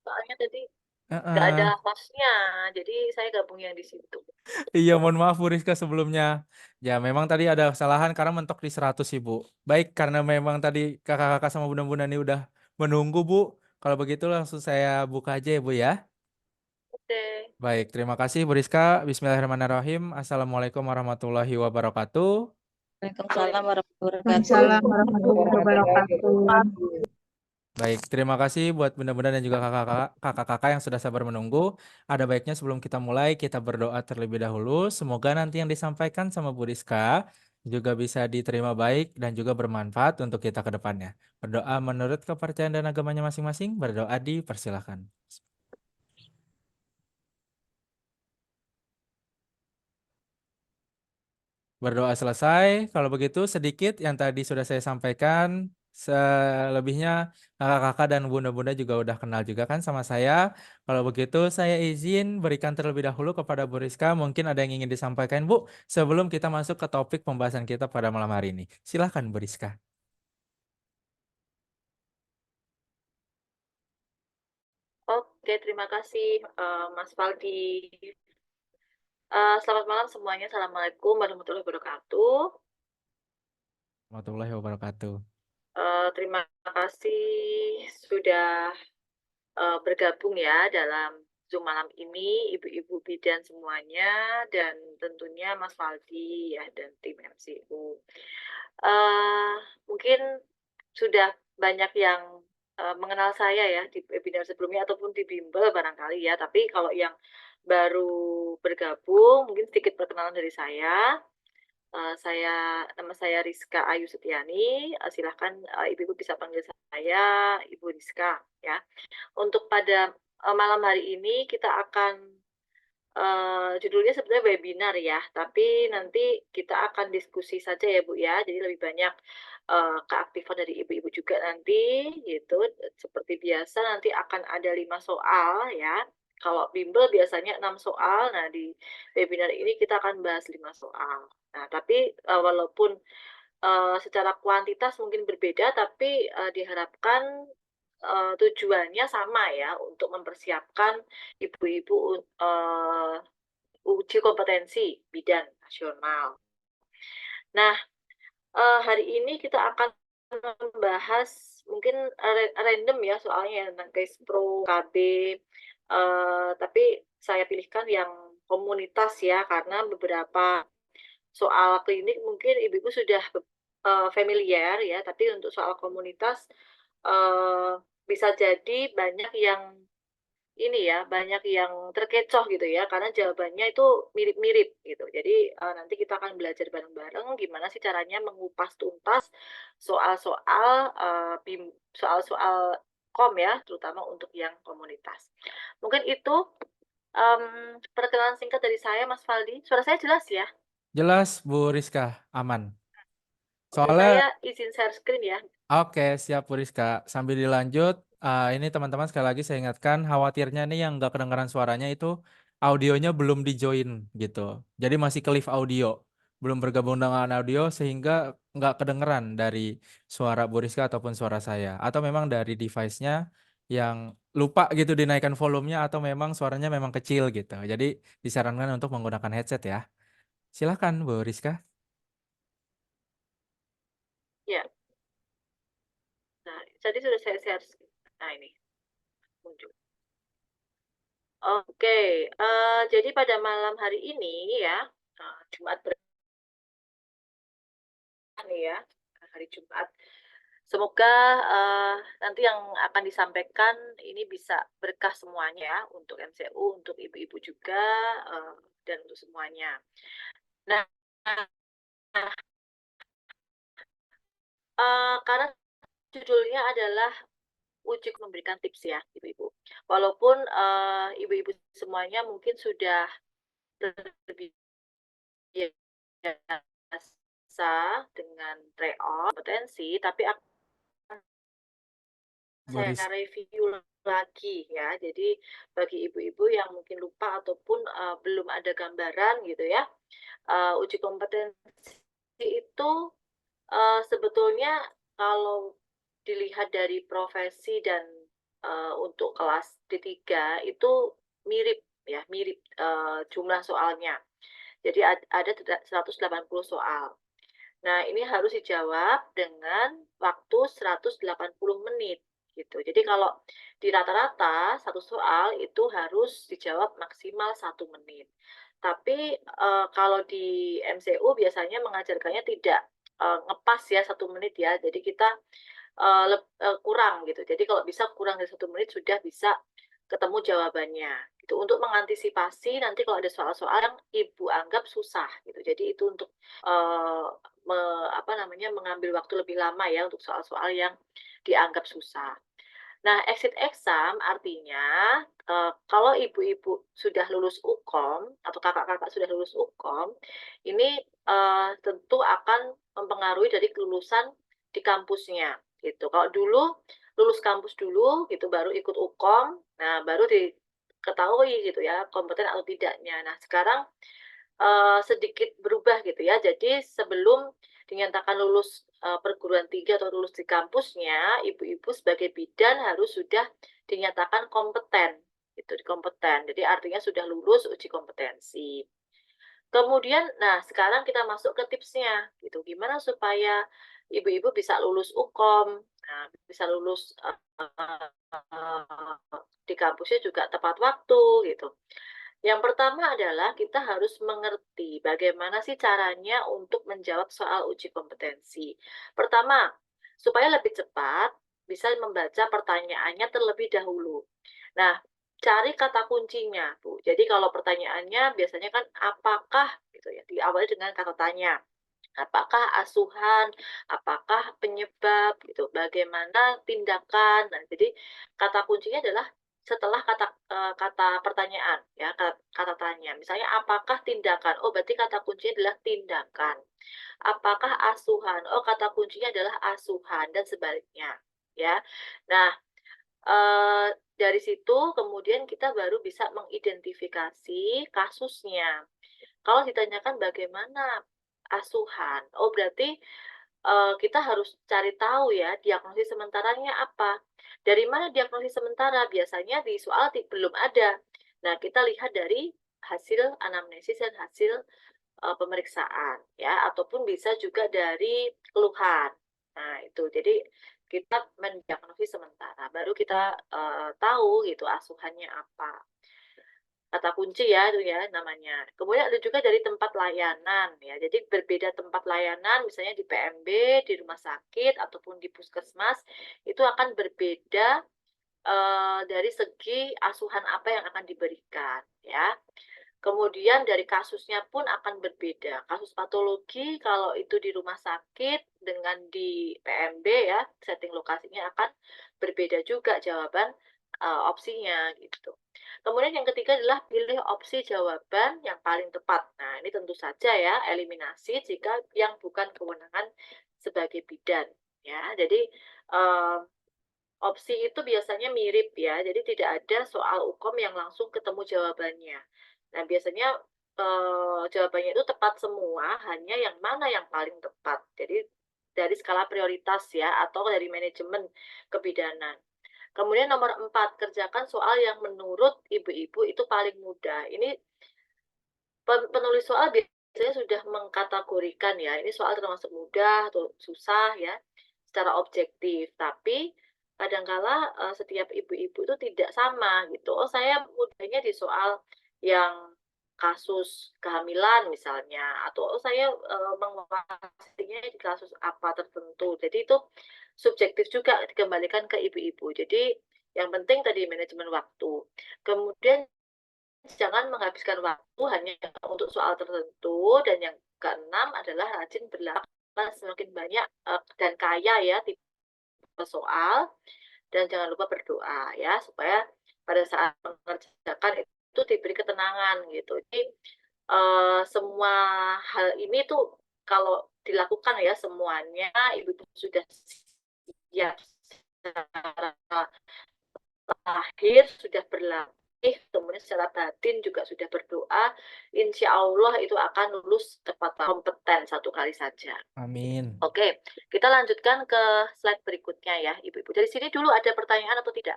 Soalnya tadi nggak ada Heeh. hostnya, jadi saya gabung yang di situ. Iya, mohon maaf Bu Rizka sebelumnya. Ya, memang tadi ada kesalahan karena mentok di 100 Ibu. Baik, karena memang tadi kakak-kakak sama bunda-bunda ini udah menunggu Bu. Kalau begitu langsung saya buka aja ya Bu ya. Oke. Baik, terima kasih Bu Rizka. Bismillahirrahmanirrahim. Assalamualaikum warahmatullahi wabarakatuh. Waalaikumsalam warahmatullahi Waalaikumsalam wabarakatuh. warahmatullahi wabarakatuh. Baik, terima kasih buat bunda-bunda dan juga kakak-kakak yang sudah sabar menunggu. Ada baiknya sebelum kita mulai, kita berdoa terlebih dahulu. Semoga nanti yang disampaikan sama Bu Rizka juga bisa diterima baik dan juga bermanfaat untuk kita ke depannya. Berdoa menurut kepercayaan dan agamanya masing-masing, berdoa dipersilahkan. Berdoa selesai. Kalau begitu sedikit yang tadi sudah saya sampaikan, selebihnya kakak-kakak dan bunda-bunda juga udah kenal juga kan sama saya. Kalau begitu saya izin berikan terlebih dahulu kepada Bu Rizka. Mungkin ada yang ingin disampaikan Bu sebelum kita masuk ke topik pembahasan kita pada malam hari ini. Silahkan Bu Rizka. Oke, terima kasih Mas Faldi. Selamat malam semuanya. Assalamualaikum warahmatullahi wabarakatuh. Warahmatullahi wabarakatuh. Terima kasih sudah bergabung ya dalam Zoom malam ini, ibu-ibu bidan semuanya, dan tentunya Mas Faldi ya dan tim MCU. Eh, Mungkin sudah banyak yang mengenal saya ya di webinar sebelumnya ataupun di bimbel barangkali ya. Tapi kalau yang baru bergabung, mungkin sedikit perkenalan dari saya. Nama saya Rizka Ayu Setiani. Silahkan ibu-ibu bisa panggil saya Ibu Rizka ya. Untuk pada malam hari ini kita akan judulnya sebenarnya webinar ya, tapi nanti kita akan diskusi saja ya Bu ya. Jadi lebih banyak keaktifan dari ibu-ibu juga nanti gitu. Seperti biasa nanti akan ada 5 soal ya. Kalau bimbel biasanya 6 soal. Nah, di webinar ini kita akan bahas 5 soal. Nah, tapi walaupun secara kuantitas mungkin berbeda, tapi diharapkan tujuannya sama ya untuk mempersiapkan ibu-ibu uji kompetensi bidan nasional. Nah, hari ini kita akan membahas mungkin random ya soalnya tentang case pro KB, tapi saya pilihkan yang komunitas ya karena beberapa soal klinik mungkin ibu-ibu sudah familiar ya, tapi untuk soal komunitas eh, bisa jadi banyak yang ini ya, banyak yang terkecoh gitu ya, karena jawabannya itu mirip-mirip gitu. Jadi nanti kita akan belajar bareng-bareng gimana sih caranya mengupas tuntas soal-soal soal-soal kom ya, terutama untuk yang komunitas. Mungkin itu em, perkenalan singkat dari saya, Mas Faldi. Suara saya jelas ya? Jelas Bu Rizka, aman. Oke, Soalnya saya izin share screen ya. oke, siap Bu Rizka. Sambil dilanjut, ini teman-teman sekali lagi saya ingatkan, khawatirnya nih yang nggak kedengaran suaranya itu audionya belum di-join gitu. Jadi masih ke live audio, belum bergabung dengan audio sehingga nggak kedengeran dari suara Bu Rizka ataupun suara saya. Atau memang dari device-nya yang lupa gitu dinaikkan volumenya atau memang suaranya memang kecil gitu. Jadi disarankan untuk menggunakan headset ya. Silakan Bu Rizka. Ya, nah tadi sudah saya share screen. Nah ini muncul. Oke, jadi pada malam hari ini ya, Jumat nih ya, hari Jumat. Semoga nanti yang akan disampaikan ini bisa berkah semuanya ya, untuk MCU, untuk ibu-ibu juga, eh, dan untuk semuanya. Nah, karena judulnya adalah uji memberikan tips ya, ibu-ibu. Walaupun ibu-ibu semuanya mungkin sudah terbiasa dengan tryout kompetensi, tapi akan Bu saya Rizka. review lagi ya. Jadi bagi ibu-ibu yang mungkin lupa ataupun belum ada gambaran gitu ya, uji kompetensi itu sebetulnya kalau dilihat dari profesi dan untuk kelas D3 itu mirip ya, mirip jumlah soalnya. Jadi ada 180 soal. Nah, ini harus dijawab dengan waktu 180 menit gitu. Jadi kalau di rata-rata satu soal itu harus dijawab maksimal 1 menit. Tapi kalau di MCU biasanya mengajarkannya tidak ngepas ya 1 menit ya. Jadi kita kurang gitu. Jadi kalau bisa kurang dari 1 menit sudah bisa ketemu jawabannya. Gitu. Untuk mengantisipasi nanti kalau ada soal-soal yang ibu anggap susah gitu. Jadi itu untuk mengambil waktu lebih lama ya untuk soal-soal yang dianggap susah. Nah, exit exam artinya kalau ibu-ibu sudah lulus UKOM atau kakak-kakak sudah lulus UKOM, ini tentu akan mempengaruhi dari kelulusan di kampusnya gitu. Kalau dulu lulus kampus dulu gitu baru ikut UKOM, nah baru diketahui gitu ya kompeten atau tidaknya. Nah, sekarang sedikit berubah gitu ya. Jadi sebelum dinyatakan lulus perguruan tinggi atau lulus di kampusnya, ibu-ibu sebagai bidan harus sudah dinyatakan kompeten, itu kompeten. Jadi artinya sudah lulus uji kompetensi. Kemudian, nah sekarang kita masuk ke tipsnya, gitu. Gimana supaya ibu-ibu bisa lulus UKOM, nah, bisa lulus di kampusnya juga tepat waktu, gitu. Yang pertama adalah kita harus mengerti bagaimana sih caranya untuk menjawab soal uji kompetensi. Pertama, supaya lebih cepat, bisa membaca pertanyaannya terlebih dahulu. Nah, cari kata kuncinya, Bu. Jadi kalau pertanyaannya biasanya kan apakah gitu ya, diawali dengan kata tanya. Apakah asuhan, apakah penyebab gitu, bagaimana tindakan. Nah, jadi kata kuncinya adalah setelah kata pertanyaan ya, kata tanya. Misalnya apakah tindakan? Oh, berarti kata kuncinya adalah tindakan. Apakah asuhan? Oh, kata kuncinya adalah asuhan dan sebaliknya ya. Nah, dari situ kemudian kita baru bisa mengidentifikasi kasusnya. Kalau ditanyakan bagaimana asuhan, oh berarti kita harus cari tahu ya diagnosis sementaranya apa. Dari mana diagnosis sementara? Biasanya di soal belum ada. Nah, kita lihat dari hasil anamnesis dan hasil pemeriksaan ya, ataupun bisa juga dari keluhan. Nah, itu. Jadi kita mendiagnosis sementara, baru kita tahu gitu asuhannya apa. Kata kunci ya itu ya namanya. Kemudian ada juga dari tempat layanan ya. Jadi berbeda tempat layanan misalnya di PMB, di rumah sakit ataupun di puskesmas itu akan berbeda dari segi asuhan apa yang akan diberikan ya. Kemudian dari kasusnya pun akan berbeda. Kasus patologi kalau itu di rumah sakit dengan di PMB ya, setting lokasinya akan berbeda juga jawaban opsinya gitu. Kemudian yang ketiga adalah pilih opsi jawaban yang paling tepat. Nah, ini tentu saja ya eliminasi jika yang bukan kewenangan sebagai bidan ya. Jadi opsi itu biasanya mirip ya. Jadi tidak ada soal UKOM yang langsung ketemu jawabannya. Nah, biasanya jawabannya itu tepat semua, hanya yang mana yang paling tepat. Jadi dari skala prioritas ya atau dari manajemen kebidanan. Kemudian nomor 4, kerjakan soal yang menurut ibu-ibu itu paling mudah. Ini penulis soal biasanya sudah mengkategorikan ya, ini soal termasuk mudah atau susah ya, secara objektif. Tapi kadangkala setiap ibu-ibu itu tidak sama gitu. Oh, saya mudahnya di soal yang kasus kehamilan misalnya, atau oh saya menguasainya di kasus apa tertentu. Jadi itu subjektif juga dikembalikan ke ibu-ibu. Jadi yang penting tadi manajemen waktu. Kemudian jangan menghabiskan waktu hanya untuk soal tertentu. Dan yang keenam adalah rajin berlakukan semakin banyak dan kaya ya tipe soal. Dan jangan lupa berdoa ya supaya pada saat mengerjakan itu diberi ketenangan gitu. Jadi semua hal ini tuh kalau dilakukan ya semuanya ibu sudah siap secara lahir, sudah berlatih, kemudian secara batin juga sudah berdoa, insya Allah itu akan lulus tepat kompeten satu kali saja. Amin. Oke, kita lanjutkan ke slide berikutnya ya Ibu-Ibu. Dari sini dulu ada pertanyaan atau tidak?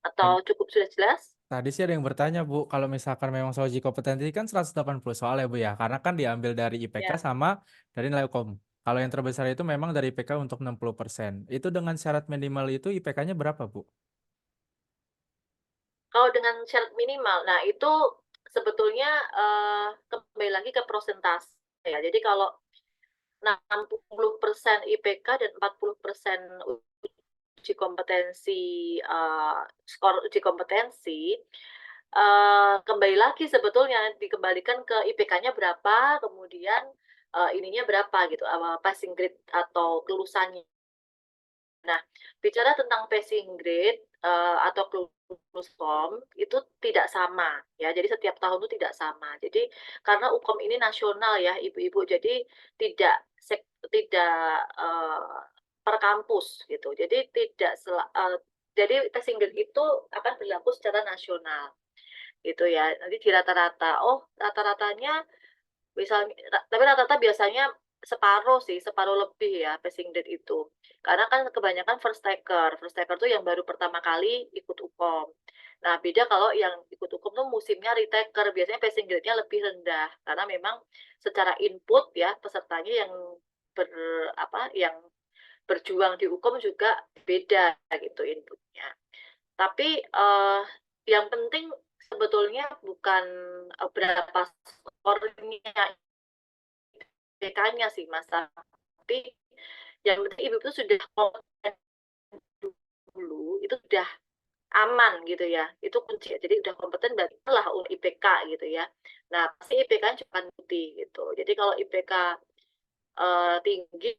Atau cukup sudah jelas? Tadi sih ada yang bertanya Bu, kalau misalkan memang soal uji kompetensi kan 180 soal ya Bu ya, karena kan diambil dari IPK Ya. sama dari nilai UKOM. Kalau yang terbesar itu memang dari IPK untuk 60%. Itu dengan syarat minimal itu IPK-nya berapa Bu? Kalau dengan syarat minimal, nah itu sebetulnya kembali lagi ke persentase ya. Jadi kalau 60% IPK dan 40% uji kompetensi, skor uji kompetensi, kembali lagi sebetulnya dikembalikan ke IPK-nya berapa, kemudian ininya berapa gitu, passing grade atau kelulusannya. Nah, bicara tentang passing grade atau lulus form itu tidak sama ya. Jadi setiap tahun itu tidak sama. Jadi karena UKOM ini nasional ya, Ibu-ibu. Jadi tidak tidak per kampus gitu. Jadi tidak jadi passing grade itu akan berlaku secara nasional gitu ya. Nanti di rata-rata. Oh, rata-ratanya misalnya, tapi rata-rata biasanya separuh sih, separuh lebih ya passing grade itu. Karena kan kebanyakan first taker tuh yang baru pertama kali ikut UKOM. Nah, beda kalau yang ikut UKOM tuh musimnya retaker, biasanya passing grade-nya lebih rendah karena memang secara input ya pesertanya yang ber yang berjuang di UKOM juga beda gitu inputnya. Tapi yang penting sebetulnya bukan berapa skornya IPK-nya sih Mas, tapi yang penting ibu itu sudah kompeten dulu, itu sudah aman gitu ya, itu kunci. Jadi udah kompeten berarti lah IPK gitu ya. Nah pasti IPK-nya cepat putih gitu. Jadi kalau IPK tinggi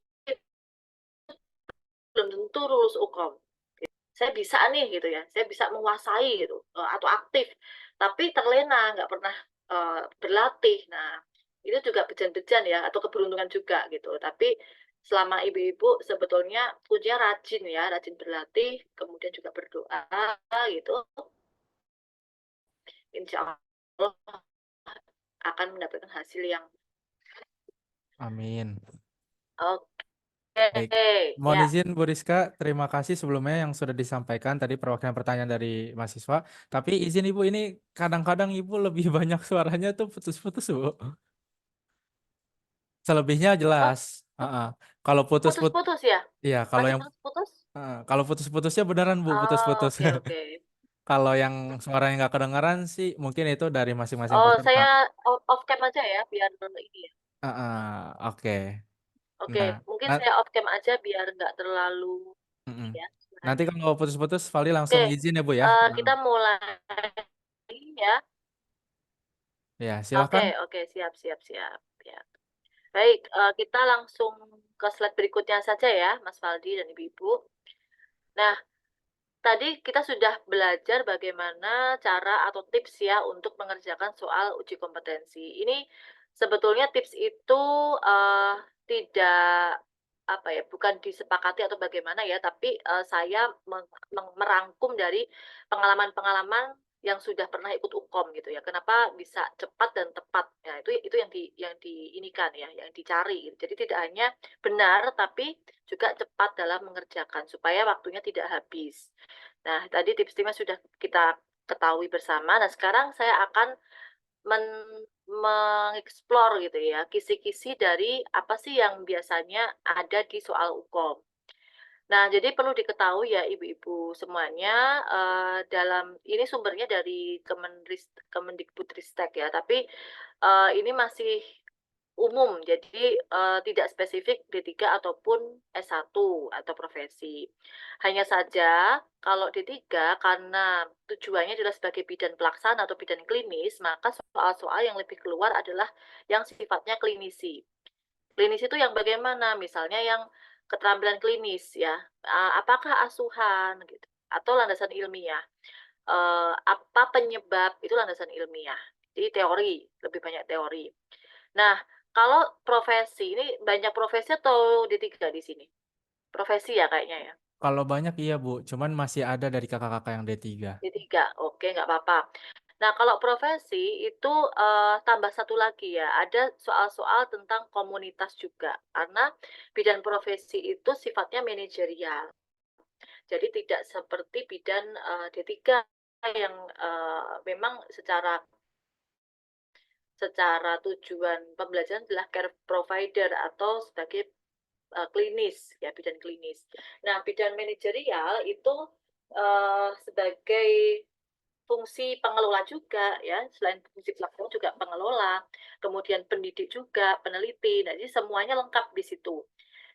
belum tentu lulus UKOM. Saya bisa nih gitu ya, saya bisa menguasai gitu atau aktif, tapi terlena nggak pernah berlatih. Nah itu juga bejan-bejan ya atau keberuntungan juga gitu. Tapi selama ibu-ibu sebetulnya kuncinya rajin ya, rajin berlatih, kemudian juga berdoa gitu, insya Allah akan mendapatkan hasil yang Amin. oke. Baik. Mohon Ya. izin Bu Rizka, terima kasih sebelumnya yang sudah disampaikan tadi perwakilan pertanyaan dari mahasiswa. Tapi izin Ibu ini kadang-kadang Ibu lebih banyak suaranya tuh putus-putus Bu. Selebihnya Oh, jelas. Kalau putus-putus, putus-putus ya? iya kalau Masih yang putus-putus? kalau putus-putusnya beneran Bu, Oh, putus-putus. oke oke. Kalau yang suaranya nggak kedengaran sih mungkin itu dari masing-masing Oh, peserta. saya off cam aja ya biar ini ya. Oke. Oke, Nah, mungkin na- saya off cam aja biar nggak terlalu mm-mm. ya Nanti suaranya. kalau putus-putus Valdi langsung Oke, izin ya Bu ya. kita mulai ya. Ya, Oke, silakan. oke, siap, siap, siap. Ya. Baik, kita langsung ke slide berikutnya saja ya, Mas Faldi dan Ibu-ibu. Nah, tadi kita sudah belajar bagaimana cara atau tips ya untuk mengerjakan soal uji kompetensi. Ini sebetulnya tips itu tidak apa ya, bukan disepakati atau bagaimana ya, tapi saya merangkum dari pengalaman-pengalaman yang sudah pernah ikut UKOM gitu ya. Kenapa bisa cepat dan tepat? Ya, itu yang diinikan ya, yang dicari gitu. Jadi tidak hanya benar tapi juga cepat dalam mengerjakan supaya waktunya tidak habis. Nah, tadi tips-tipsnya sudah kita ketahui bersama. Nah, sekarang saya akan mengeksplor gitu ya, kisi-kisi dari apa sih yang biasanya ada di soal UKOM. Nah, jadi perlu diketahui ya ibu-ibu semuanya, dalam ini sumbernya dari Kemendikbudristek ya, tapi ini masih umum, jadi tidak spesifik D3 ataupun S1 atau profesi. Hanya saja kalau D3 karena tujuannya adalah sebagai bidan pelaksana atau bidan klinis, maka soal-soal yang lebih keluar adalah yang sifatnya klinisi. Klinis itu yang bagaimana? Misalnya yang keterampilan klinis ya, apakah asuhan gitu atau landasan ilmiah. Apa penyebab itu landasan ilmiah. Jadi teori, lebih banyak teori. Nah, kalau profesi, ini banyak profesi atau D3 di sini? Profesi ya kayaknya ya, Kalau banyak iya Bu, cuman masih ada dari kakak-kakak yang D3. D3. Oke, nggak apa-apa. Nah, kalau profesi itu tambah satu lagi ya, ada soal-soal tentang komunitas juga. Karena bidang profesi itu sifatnya manajerial. Jadi tidak seperti bidan D3 yang memang secara tujuan pembelajaran adalah care provider atau sebagai klinis, ya bidan klinis. Nah, bidan manajerial itu sebagai fungsi pengelola juga, ya, selain fungsi pelaksana juga pengelola, kemudian pendidik juga, peneliti. Nah, jadi semuanya lengkap di situ.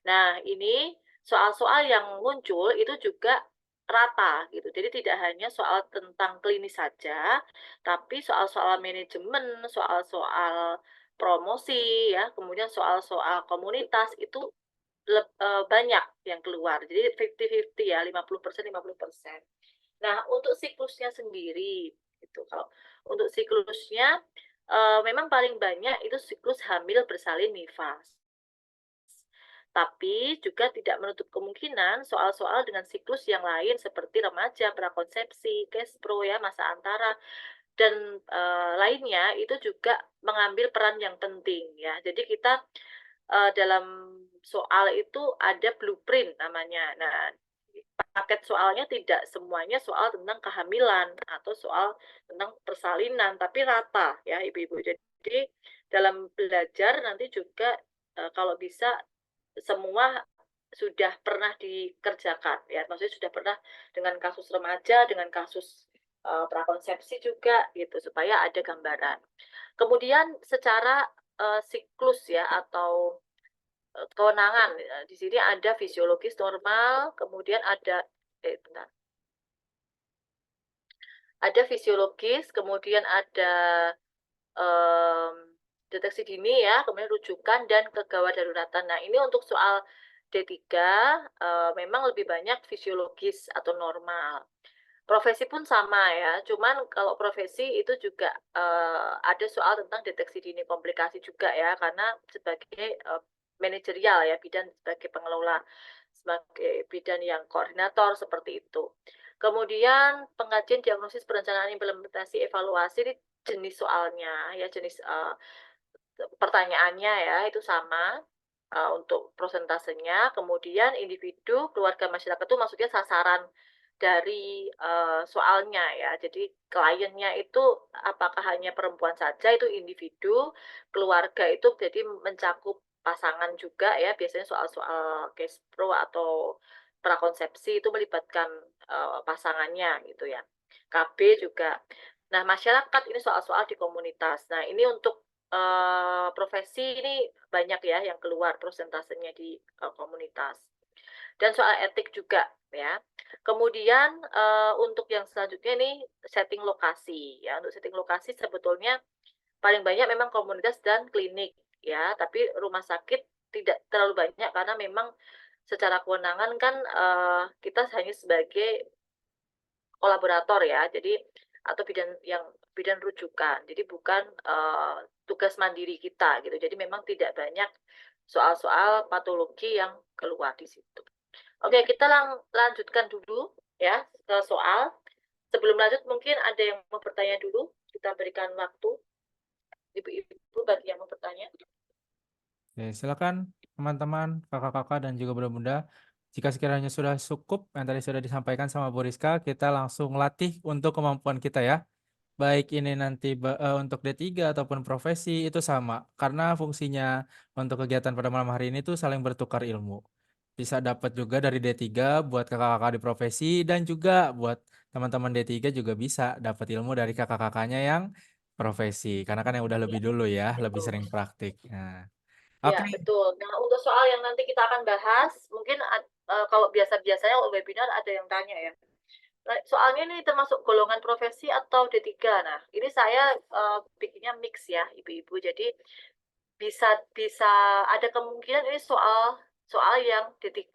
Nah, ini soal-soal yang muncul itu juga rata gitu. Jadi tidak hanya soal tentang klinis saja, tapi soal-soal manajemen, soal-soal promosi, ya, kemudian soal-soal komunitas itu banyak yang keluar. Jadi 50-50 ya, 50%, 50%. Nah, untuk siklusnya sendiri, gitu. Kalau untuk siklusnya, memang paling banyak itu siklus hamil bersalin nifas. Tapi juga tidak menutup kemungkinan soal-soal dengan siklus yang lain seperti remaja, prakonsepsi, kespro ya, masa antara, dan lainnya itu juga mengambil peran yang penting ya. Jadi kita dalam soal itu ada blueprint namanya. Nah, paket soalnya tidak semuanya soal tentang kehamilan atau soal tentang persalinan, tapi rata ya ibu-ibu. Jadi dalam belajar nanti juga kalau bisa semua sudah pernah dikerjakan ya, maksudnya sudah pernah dengan kasus remaja, dengan kasus prakonsepsi juga gitu supaya ada gambaran. Kemudian secara siklus ya atau kewenangan di sini ada fisiologis normal, kemudian ada bentar. Ada fisiologis, kemudian ada deteksi dini ya, kemudian rujukan dan kegawat daruratan. Nah, ini untuk soal D3 memang lebih banyak fisiologis atau normal. Profesi pun sama ya, cuman kalau profesi itu juga ada soal tentang deteksi dini komplikasi juga ya, karena sebagai manajerial ya, bidan sebagai pengelola, sebagai bidan yang koordinator seperti itu. Kemudian pengajian diagnosis perencanaan implementasi evaluasi ini jenis soalnya ya, jenis pertanyaannya ya itu sama untuk prosentasenya. Kemudian individu, keluarga, masyarakat itu maksudnya sasaran dari soalnya ya. Jadi kliennya itu apakah hanya perempuan saja, itu individu, keluarga itu jadi mencakup pasangan juga ya. Biasanya soal-soal case pro atau prakonsepsi itu melibatkan pasangannya gitu ya. KB juga. Nah, masyarakat ini soal-soal di komunitas. Nah, ini untuk profesi ini banyak ya yang keluar prosentasenya di komunitas. Dan soal etik juga ya. Kemudian untuk yang selanjutnya ini setting lokasi ya. Untuk setting lokasi sebetulnya paling banyak memang komunitas dan klinik ya, tapi rumah sakit tidak terlalu banyak karena memang secara kewenangan kan kita hanya sebagai kolaborator ya. Jadi atau bidan rujukan. Jadi bukan tugas mandiri kita gitu. Jadi memang tidak banyak soal-soal patologi yang keluar di situ. Oke, kita lanjutkan dulu ya ke soal. Sebelum lanjut mungkin ada yang mau bertanya dulu. Kita berikan waktu ibu-ibu bagi yang mau bertanya. Oke, silakan teman-teman, kakak-kakak dan juga bunda-bunda. Jika sekiranya sudah cukup yang tadi sudah disampaikan sama Bu Rizka, kita langsung latih untuk kemampuan kita ya. Baik ini nanti untuk D3 ataupun profesi itu sama. Karena fungsinya untuk kegiatan pada malam hari ini tuh saling bertukar ilmu. Bisa dapat juga dari D3 buat kakak-kakak di profesi dan juga buat teman-teman D3 juga bisa dapat ilmu dari kakak-kakaknya yang profesi. Karena kan yang udah lebih dulu ya, lebih Betul. sering praktik. Nah, Ya, oke. betul. Nah, untuk soal yang nanti kita akan bahas, mungkin kalau biasa-biasanya webinar ada yang tanya ya. Nah, soalnya ini termasuk golongan profesi atau D3. Nah, ini saya bikinnya mix ya, ibu-ibu. Jadi bisa bisa ada kemungkinan ini soal yang D3.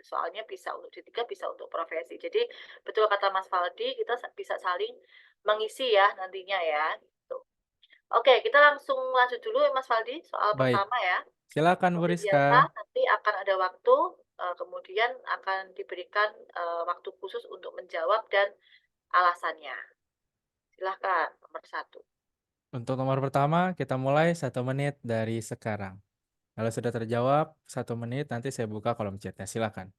Soalnya bisa untuk D3, bisa untuk profesi. Jadi betul kata Mas Faldi, kita bisa saling mengisi ya nantinya ya. Gitu. Oke, kita langsung lanjut dulu ya Mas Faldi, soal Baik, pertama ya. silakan Bu Seperti biasa, Rizka. nanti akan ada waktu, kemudian akan diberikan waktu khusus untuk menjawab dan alasannya. Silahkan, nomor 1. Untuk nomor pertama, kita mulai 1 menit dari sekarang. Kalau sudah terjawab 1 menit, nanti saya buka kolom chatnya. Silakan.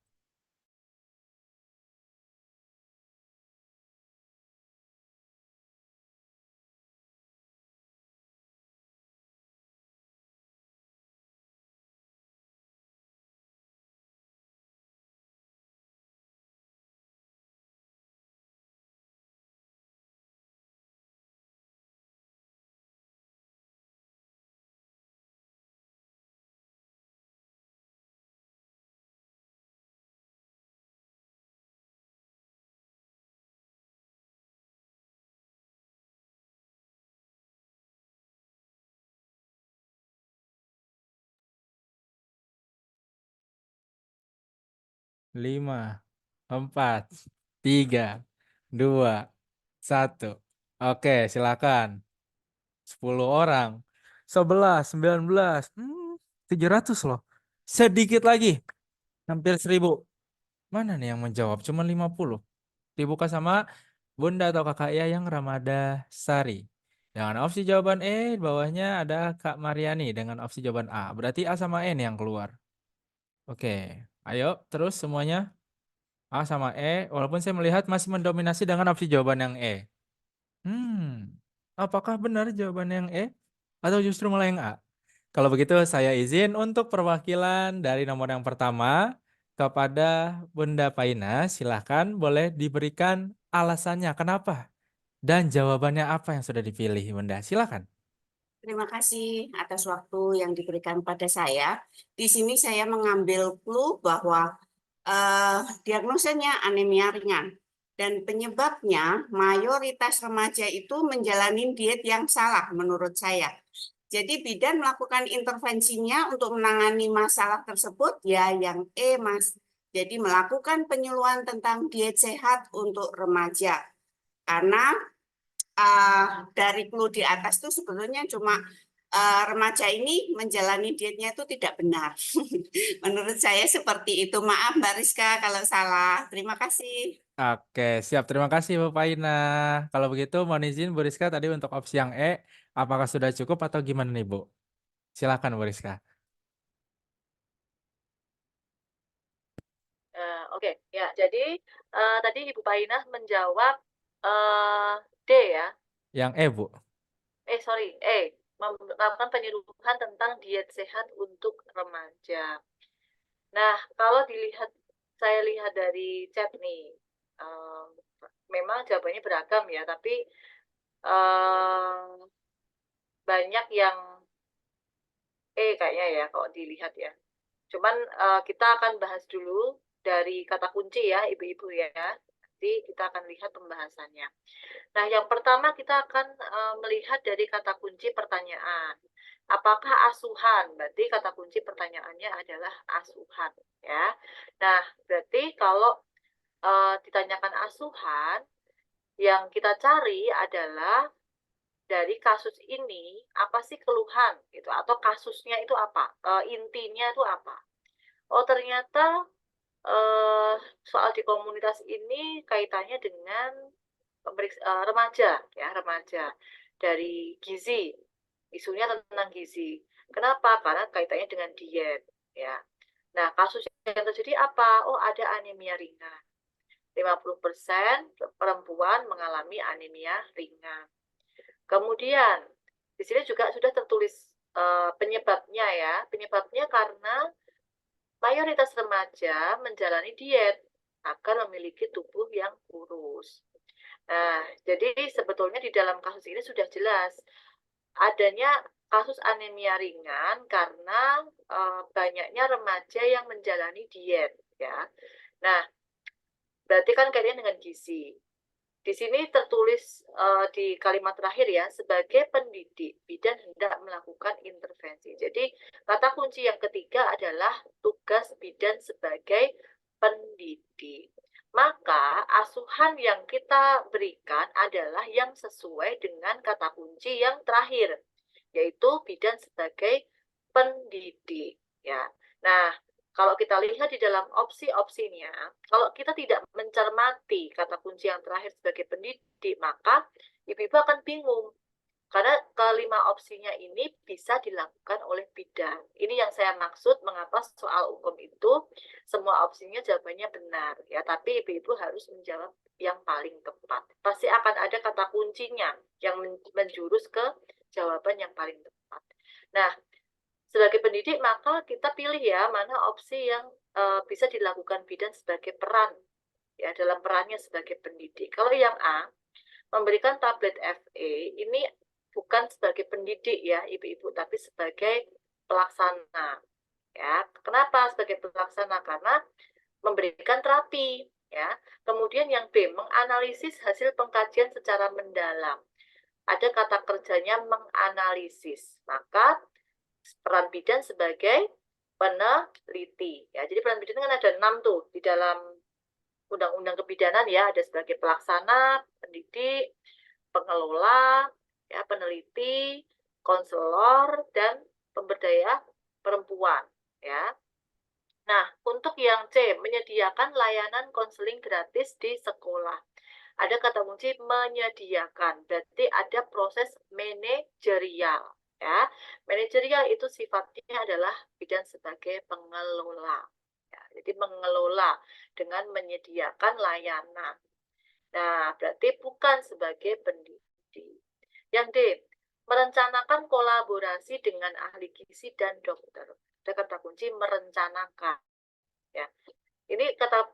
5, 4, 3, 2, 1. Oke, silakan. 10 orang. 11, 19. 700 loh. Sedikit lagi. Hampir 1000. Mana nih yang menjawab? Cuma 50. Dibuka sama Bunda atau Kakak Yayang Ramada Sari. Dengan opsi jawaban E, di bawahnya ada Kak Mariani dengan opsi jawaban A. Berarti A sama E nih yang keluar. Oke, ayo terus semuanya. A sama E, walaupun saya melihat masih mendominasi dengan opsi jawaban yang E. Apakah benar jawaban yang E? Atau justru malah yang A? Kalau begitu saya izin untuk perwakilan dari nomor yang pertama kepada Bunda Paina. Silahkan boleh diberikan alasannya kenapa dan jawabannya apa yang sudah dipilih Bunda. Silahkan. Terima kasih atas waktu yang diberikan pada saya. Di sini saya mengambil clue bahwa diagnosanya anemia ringan. Dan penyebabnya mayoritas remaja itu menjalani diet yang salah menurut saya. Jadi bidan melakukan intervensinya untuk menangani masalah tersebut ya yang E, Mas. Jadi melakukan penyuluhan tentang diet sehat untuk remaja. Karena dari clue di atas itu sebetulnya cuma remaja ini menjalani dietnya itu tidak benar. Menurut saya seperti itu. Maaf Mbak Rizka kalau salah. Terima kasih. Oke, siap. Terima kasih Bu Paina. Kalau begitu mohon izin Bu Rizka tadi untuk opsi yang E, apakah sudah cukup atau gimana nih Bu? Silakan Bu Rizka. Oke, ya. Jadi tadi Ibu Painah menjawab D ya. Yang E Bu. Sorry, melakukan penyuluhan tentang diet sehat untuk remaja. Nah, kalau saya lihat dari chat nih, memang jawabannya beragam ya, tapi banyak yang kayaknya ya kalau dilihat ya. Cuman kita akan bahas dulu dari kata kunci ya, ibu-ibu ya. Nanti kita akan lihat pembahasannya. Nah, yang pertama kita akan melihat dari kata kunci pertanyaan. Apakah asuhan? Berarti kata kunci pertanyaannya adalah asuhan ya. Nah, berarti kalau ditanyakan asuhan, yang kita cari adalah dari kasus ini apa sih keluhan gitu atau kasusnya itu apa? Intinya itu apa? Oh, ternyata soal di komunitas ini kaitannya dengan remaja ya, remaja dari gizi. Isunya tentang gizi. Kenapa? Karena kaitannya dengan diet ya. Nah, kasus yang terjadi apa? Oh, ada anemia ringan. 50% perempuan mengalami anemia ringan. Kemudian di sini juga sudah tertulis penyebabnya ya. Penyebabnya karena mayoritas remaja menjalani diet agar memiliki tubuh yang kurus. Nah, jadi sebetulnya di dalam kasus ini sudah jelas adanya kasus anemia ringan karena banyaknya remaja yang menjalani diet ya. Nah, berarti kan kaitannya dengan gizi. Di sini tertulis di kalimat terakhir ya, sebagai pendidik, bidan hendak melakukan intervensi. Jadi kata kunci yang ketiga adalah tugas bidan sebagai pendidik. Maka asuhan yang kita berikan adalah yang sesuai dengan kata kunci yang terakhir, yaitu bidan sebagai pendidik. Ya. Nah, kalau kita lihat di dalam opsi-opsinya, kalau kita tidak mencermati kata kunci yang terakhir sebagai pendidik, maka ibu-ibu akan bingung. Karena kelima opsinya ini bisa dilakukan oleh bidan. Ini yang saya maksud mengapa soal hukum itu semua opsinya jawabannya benar. Ya, tapi ibu-ibu harus menjawab yang paling tepat. Pasti akan ada kata kuncinya yang menjurus ke jawaban yang paling tepat. Nah, sebagai pendidik, maka kita pilih ya mana opsi yang bisa dilakukan bidan sebagai peran, ya dalam perannya sebagai pendidik. Kalau yang A, memberikan tablet FE, ini bukan sebagai pendidik ya ibu-ibu, tapi sebagai pelaksana. Ya, kenapa sebagai pelaksana? Karena memberikan terapi. Ya, kemudian yang B, menganalisis hasil pengkajian secara mendalam. Ada kata kerjanya menganalisis. Maka peran bidan sebagai peneliti. Ya, jadi peneliti kan ada 6 tuh di dalam Undang-Undang Kebidanan ya, ada sebagai pelaksana, pendidik, pengelola, ya, peneliti, konselor, dan pemberdaya perempuan. Ya. Nah, untuk yang C, menyediakan layanan konseling gratis di sekolah. Ada kata kunci menyediakan, berarti ada proses manajerial. Ya, manajerial itu sifatnya adalah bidan sebagai pengelola. Ya, jadi mengelola dengan menyediakan layanan. Nah, berarti bukan sebagai pendidik. Yang D, merencanakan kolaborasi dengan ahli gizi dan dokter. Ada kata kunci merencanakan. Ya, ini kata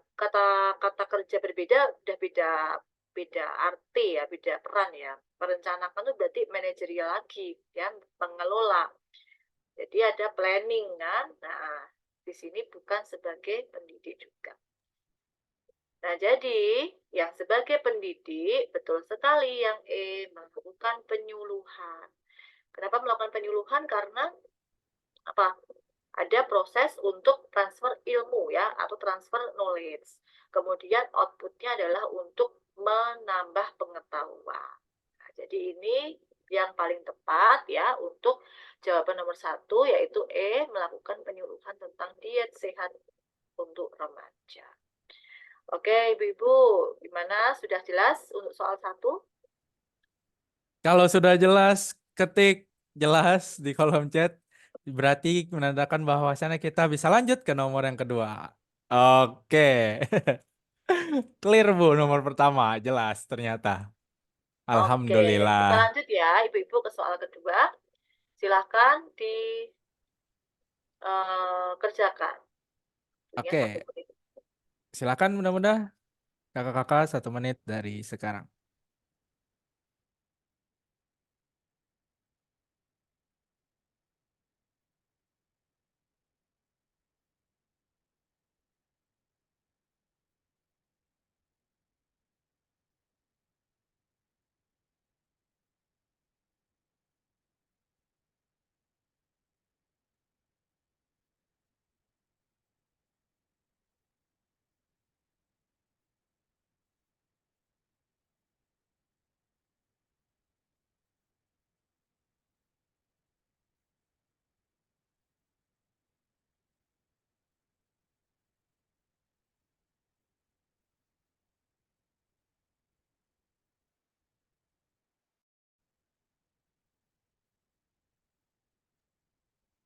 kerja berbeda, udah beda arti ya, beda peran ya. Merencanakan itu berarti manajerial lagi, ya, mengelola. Jadi ada planning kan. Nah, di sini bukan sebagai pendidik juga. Nah, jadi yang sebagai pendidik, betul sekali yang E, melakukan penyuluhan. Kenapa melakukan penyuluhan? Karena apa? Ada proses untuk transfer ilmu ya, atau transfer knowledge. Kemudian outputnya adalah untuk menambah pengetahuan. Nah, jadi ini yang paling tepat ya untuk jawaban nomor 1, yaitu E, melakukan penyuluhan tentang diet sehat untuk remaja. Oke, Ibu-Ibu, gimana? Sudah jelas untuk soal 1? Kalau sudah jelas, ketik jelas di kolom chat. Berarti menandakan bahwasannya kita bisa lanjut ke nomor yang kedua. Oke. Clear Bu, nomor pertama. Jelas ternyata. Oke, kita Alhamdulillah. lanjut ya, Ibu-Ibu, ke soal kedua. Silahkan dikerjakan. Oke. Silakan mudah-mudahan kakak-kakak 1 menit dari sekarang.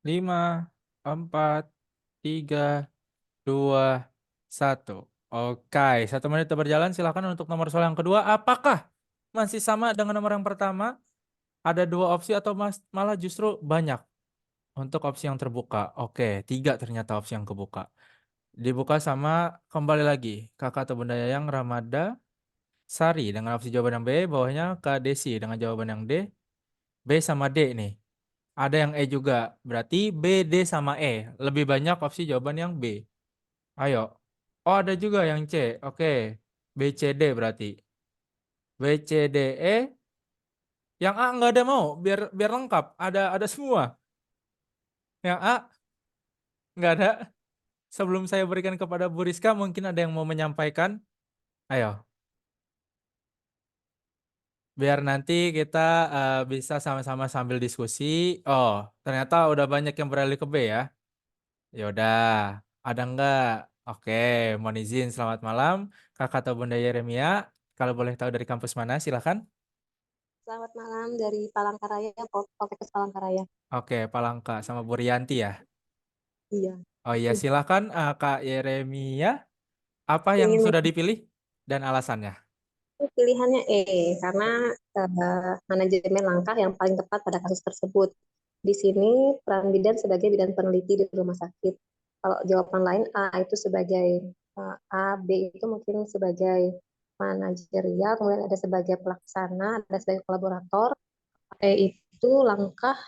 Lima, 4, 3, 2, 1. Oke, 1 menit berjalan. Silakan untuk nomor soal yang kedua. Apakah masih sama dengan nomor yang pertama? Ada 2 opsi atau malah justru banyak untuk opsi yang terbuka? Oke, 3 ternyata opsi yang kebuka. Dibuka sama kembali lagi kakak atau bunda Yayang, Ramada, Sari dengan opsi jawaban yang B, bawahnya Kak Desi dengan jawaban yang D, B sama D nih. Ada yang E juga, berarti B, D sama E. Lebih banyak opsi jawaban yang B. Ayo. Oh, ada juga yang C. Oke. B, C, D berarti. B, C, D, E. Yang A nggak ada mau, biar lengkap. Ada semua. Yang A nggak ada. Sebelum saya berikan kepada Bu Rizka, mungkin ada yang mau menyampaikan. Ayo. Biar nanti kita bisa sama-sama sambil diskusi. Oh, ternyata udah banyak yang beralih ke B ya. Ya udah, ada enggak? Oke, mohon izin selamat malam. Kakak atau Bunda Yeremia, kalau boleh tahu dari kampus mana, silakan. Selamat malam dari Palangkaraya, Poltekkes Palangkaraya. Oke, Palangka sama Bu Rianti ya. Iya. Oh iya, silakan Kak Yeremia, apa yang Ingin sudah dipilih dan alasannya? pilihannya E karena manajemen langkah yang paling tepat pada kasus tersebut. Di sini peran bidan sebagai bidan peneliti di rumah sakit. Kalau jawaban lain A itu sebagai A, B itu mungkin sebagai manajerial, kemudian ada sebagai pelaksana, ada sebagai kolaborator. E itu langkah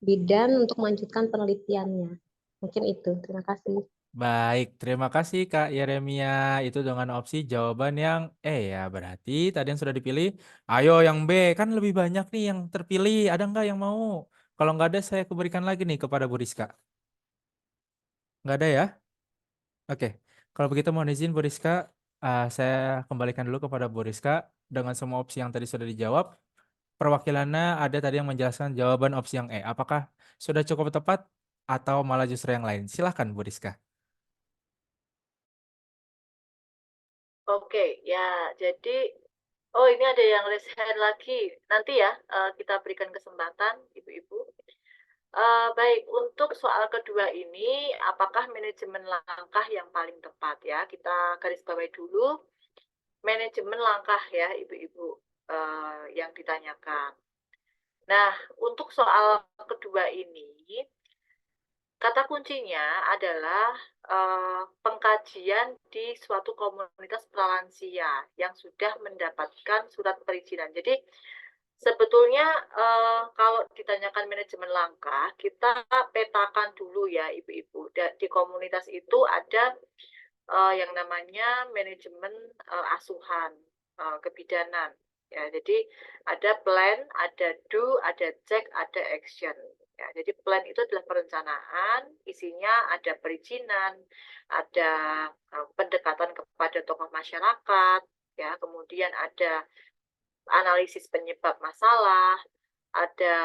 bidan untuk melanjutkan penelitiannya. Mungkin itu. Terima kasih. Baik, terima kasih Kak Yeremia. Itu dengan opsi jawaban yang ya. Berarti tadi yang sudah dipilih. Ayo yang B, kan lebih banyak nih yang terpilih. Ada nggak yang mau? Kalau nggak ada, saya berikan lagi nih kepada Bu Rizka. Nggak ada ya? Oke, kalau begitu mohon izin Bu Rizka, saya kembalikan dulu kepada Bu Rizka dengan semua opsi yang tadi sudah dijawab. Perwakilannya ada tadi yang menjelaskan jawaban opsi yang E. Apakah sudah cukup tepat atau malah justru yang lain? Silahkan Bu Rizka. Oke, ya, jadi, oh ini ada yang raise hand lagi. Nanti ya, kita berikan kesempatan, Ibu-Ibu. Baik, untuk soal kedua ini, apakah manajemen langkah yang paling tepat ya? Kita garis bawahi dulu, manajemen langkah ya, Ibu-Ibu, yang ditanyakan. Nah, untuk soal kedua ini, kata kuncinya adalah pengkajian di suatu komunitas pralansia yang sudah mendapatkan surat perizinan. Jadi sebetulnya kalau ditanyakan manajemen langkah, kita petakan dulu ya Ibu-Ibu. Di komunitas itu ada yang namanya manajemen asuhan kebidanan. Ya, jadi ada plan, ada do, ada check, ada action. Ya, jadi plan itu adalah perencanaan, isinya ada perizinan, ada pendekatan kepada tokoh masyarakat, ya, kemudian ada analisis penyebab masalah, ada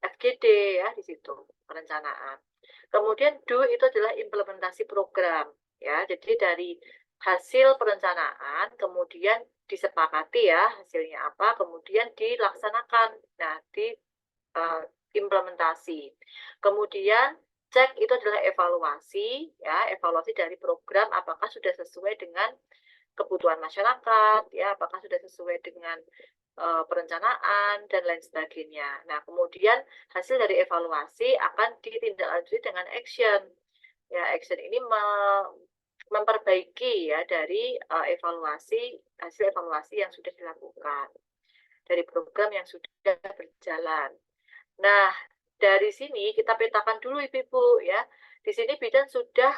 FGD ya di situ perencanaan. Kemudian do itu adalah implementasi program ya. Jadi dari hasil perencanaan kemudian disepakati ya hasilnya apa, kemudian dilaksanakan. Nah, di implementasi. Kemudian cek itu adalah evaluasi ya, evaluasi dari program apakah sudah sesuai dengan kebutuhan masyarakat ya, apakah sudah sesuai dengan perencanaan dan lain sebagainya. Nah, kemudian hasil dari evaluasi akan ditindaklanjuti dengan action. Ya, action ini memperbaiki ya dari evaluasi hasil evaluasi yang sudah dilakukan dari program yang sudah berjalan. Nah, dari sini kita petakan dulu Ibu-Ibu ya. Di sini bidan sudah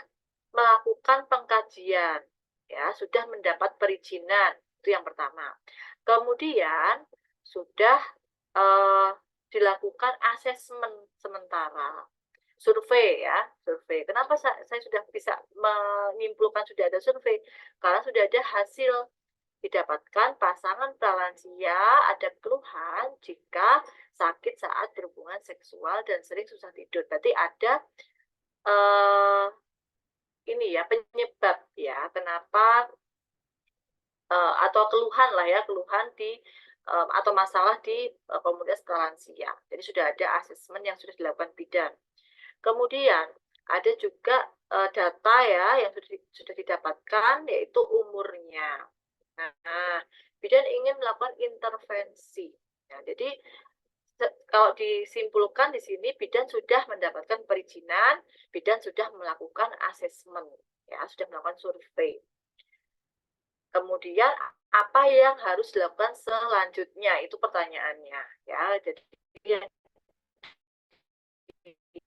melakukan pengkajian ya, sudah mendapat perizinan. Itu yang pertama. Kemudian sudah dilakukan asesmen sementara. Survei ya, survei. Kenapa saya sudah bisa menyimpulkan sudah ada survei? Karena sudah ada hasil didapatkan pasangan pralansia ada keluhan jika sakit saat berhubungan seksual dan sering susah tidur. Berarti ada ini ya penyebab ya kenapa atau keluhan lah ya, keluhan di atau masalah di komunitas pralansia. Jadi sudah ada asesmen yang sudah dilakukan bidan. Kemudian ada juga data ya yang sudah didapatkan yaitu umurnya. Nah, bidan ingin melakukan intervensi. Nah, jadi kalau disimpulkan di sini bidan sudah mendapatkan perizinan, bidan sudah melakukan asesmen, ya sudah melakukan survei. Kemudian apa yang harus dilakukan selanjutnya itu pertanyaannya ya. Jadi yang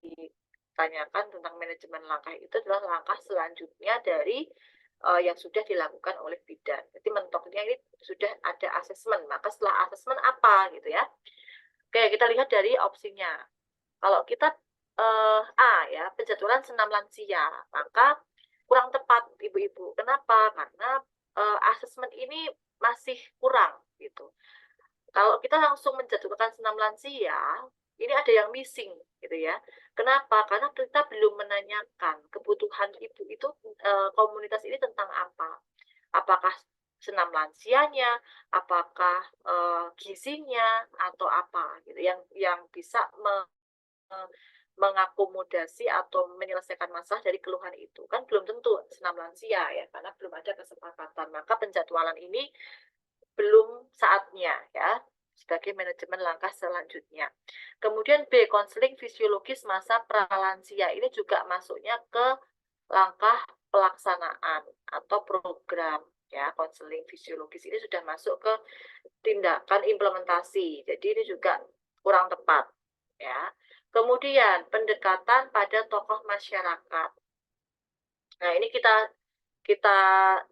ditanyakan tentang manajemen langkah itu adalah langkah selanjutnya dari yang sudah dilakukan oleh bidan. Jadi mentoknya ini sudah ada asesmen. Maka setelah asesmen apa gitu ya? Oke, kita lihat dari opsinya. Kalau kita A ya, penjadwalan senam lansia, maka kurang tepat Ibu-ibu. Kenapa? Karena asesmen ini masih kurang gitu. Kalau kita langsung menjadwalkan senam lansia, ini ada yang missing gitu ya. Kenapa? Karena kita belum menanyakan kebutuhan ibu itu komunitas ini tentang apa. Apakah senam lansianya, apakah gizinya atau apa gitu yang bisa mengakomodasi atau menyelesaikan masalah dari keluhan itu. Kan belum tentu senam lansia ya, karena belum ada kesepakatan. Maka penjadwalan ini belum saatnya ya, sebagai manajemen langkah selanjutnya. Kemudian B, konseling fisiologis masa pralansia. Ini juga masuknya ke langkah pelaksanaan atau program ya. Konseling fisiologis ini sudah masuk ke tindakan implementasi. Jadi ini juga kurang tepat ya. Kemudian pendekatan pada tokoh masyarakat. Nah, ini kita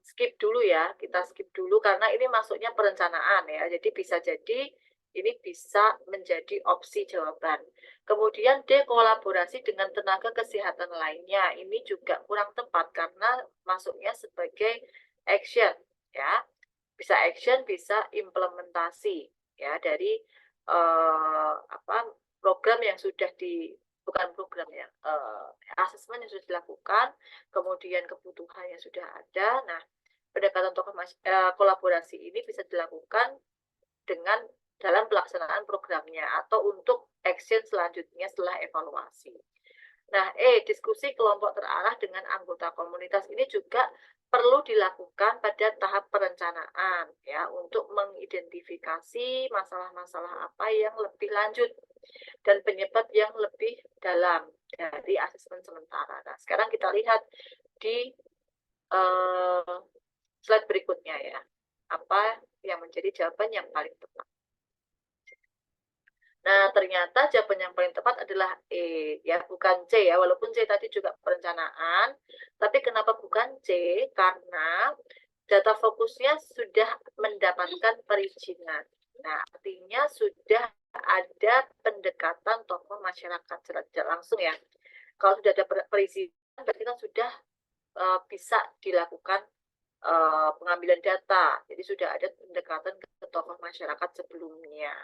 skip dulu ya, kita skip dulu karena ini masuknya perencanaan ya. Jadi bisa jadi Ini bisa menjadi opsi jawaban. Kemudian D, kolaborasi dengan tenaga kesehatan lainnya. Ini juga kurang tepat karena masuknya sebagai action, ya. Bisa action, bisa implementasi, ya, dari program yang sudah bukan program ya, asesmen yang sudah dilakukan, kemudian kebutuhan yang sudah ada. Nah, pendekatan kolaborasi ini bisa dilakukan dengan dalam pelaksanaan programnya atau untuk action selanjutnya setelah evaluasi. Nah, diskusi kelompok terarah dengan anggota komunitas ini juga perlu dilakukan pada tahap perencanaan, ya, untuk mengidentifikasi masalah-masalah apa yang lebih lanjut dan penyebab yang lebih dalam dari asesmen sementara. Nah, sekarang kita lihat di slide berikutnya, ya, apa yang menjadi jawaban yang paling tepat. Nah, ternyata jawaban yang paling tepat adalah E, ya, bukan C, ya. Walaupun C tadi juga perencanaan, tapi kenapa bukan C? Karena data fokusnya sudah mendapatkan perizinan. Nah, artinya sudah ada pendekatan tokoh masyarakat secara langsung, ya. Kalau sudah ada perizinan, berarti kan sudah bisa dilakukan pengambilan data. Jadi sudah ada pendekatan ke tokoh masyarakat sebelumnya.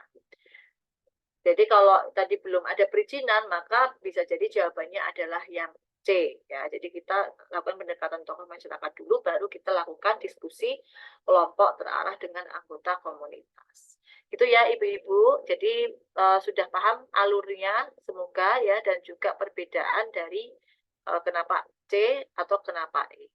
Jadi kalau tadi belum ada perizinan, maka bisa jadi jawabannya adalah yang C, ya. Jadi kita lakukan pendekatan tokoh masyarakat dulu, baru kita lakukan diskusi kelompok terarah dengan anggota komunitas. Itu ya Ibu-ibu. Jadi sudah paham alurnya, semoga, ya, dan juga perbedaan dari kenapa C atau kenapa E.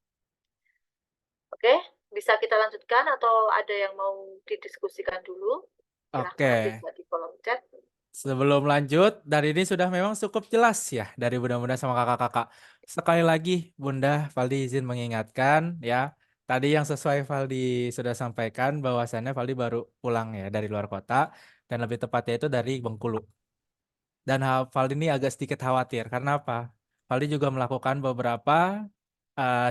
Oke, bisa kita lanjutkan atau ada yang mau didiskusikan dulu? Silahkan Oke. bisa di kolom chat. Sebelum lanjut, dari ini sudah memang cukup jelas ya dari Bunda-Bunda sama kakak-kakak. Sekali lagi Bunda Valdi izin mengingatkan ya, tadi yang sesuai Valdi sudah sampaikan bahwasannya Valdi baru pulang ya dari luar kota dan lebih tepatnya itu dari Bengkulu. Dan Valdi ini agak sedikit khawatir karena apa? Valdi juga melakukan beberapa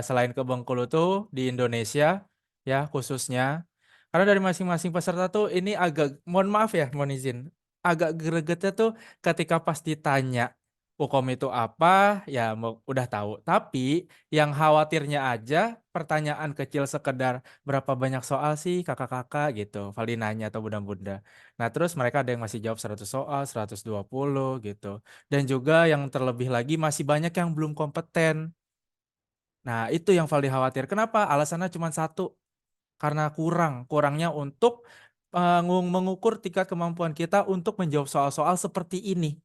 selain ke Bengkulu tuh di Indonesia ya khususnya. Karena dari masing-masing peserta tuh ini agak, mohon maaf ya, mohon izin, agak gregetnya tuh ketika pas ditanya hukum itu apa, ya udah tahu. Tapi yang khawatirnya aja pertanyaan kecil sekedar berapa banyak soal sih kakak-kakak gitu, Valdi nanya atau bunda-bunda. Nah terus mereka ada yang masih jawab 100 soal, 120 gitu. Dan juga yang terlebih lagi masih banyak yang belum kompeten. Nah, itu yang Valdi khawatir. Kenapa? Alasannya cuma satu, karena kurangnya untuk mengukur tingkat kemampuan kita untuk menjawab soal-soal seperti ini.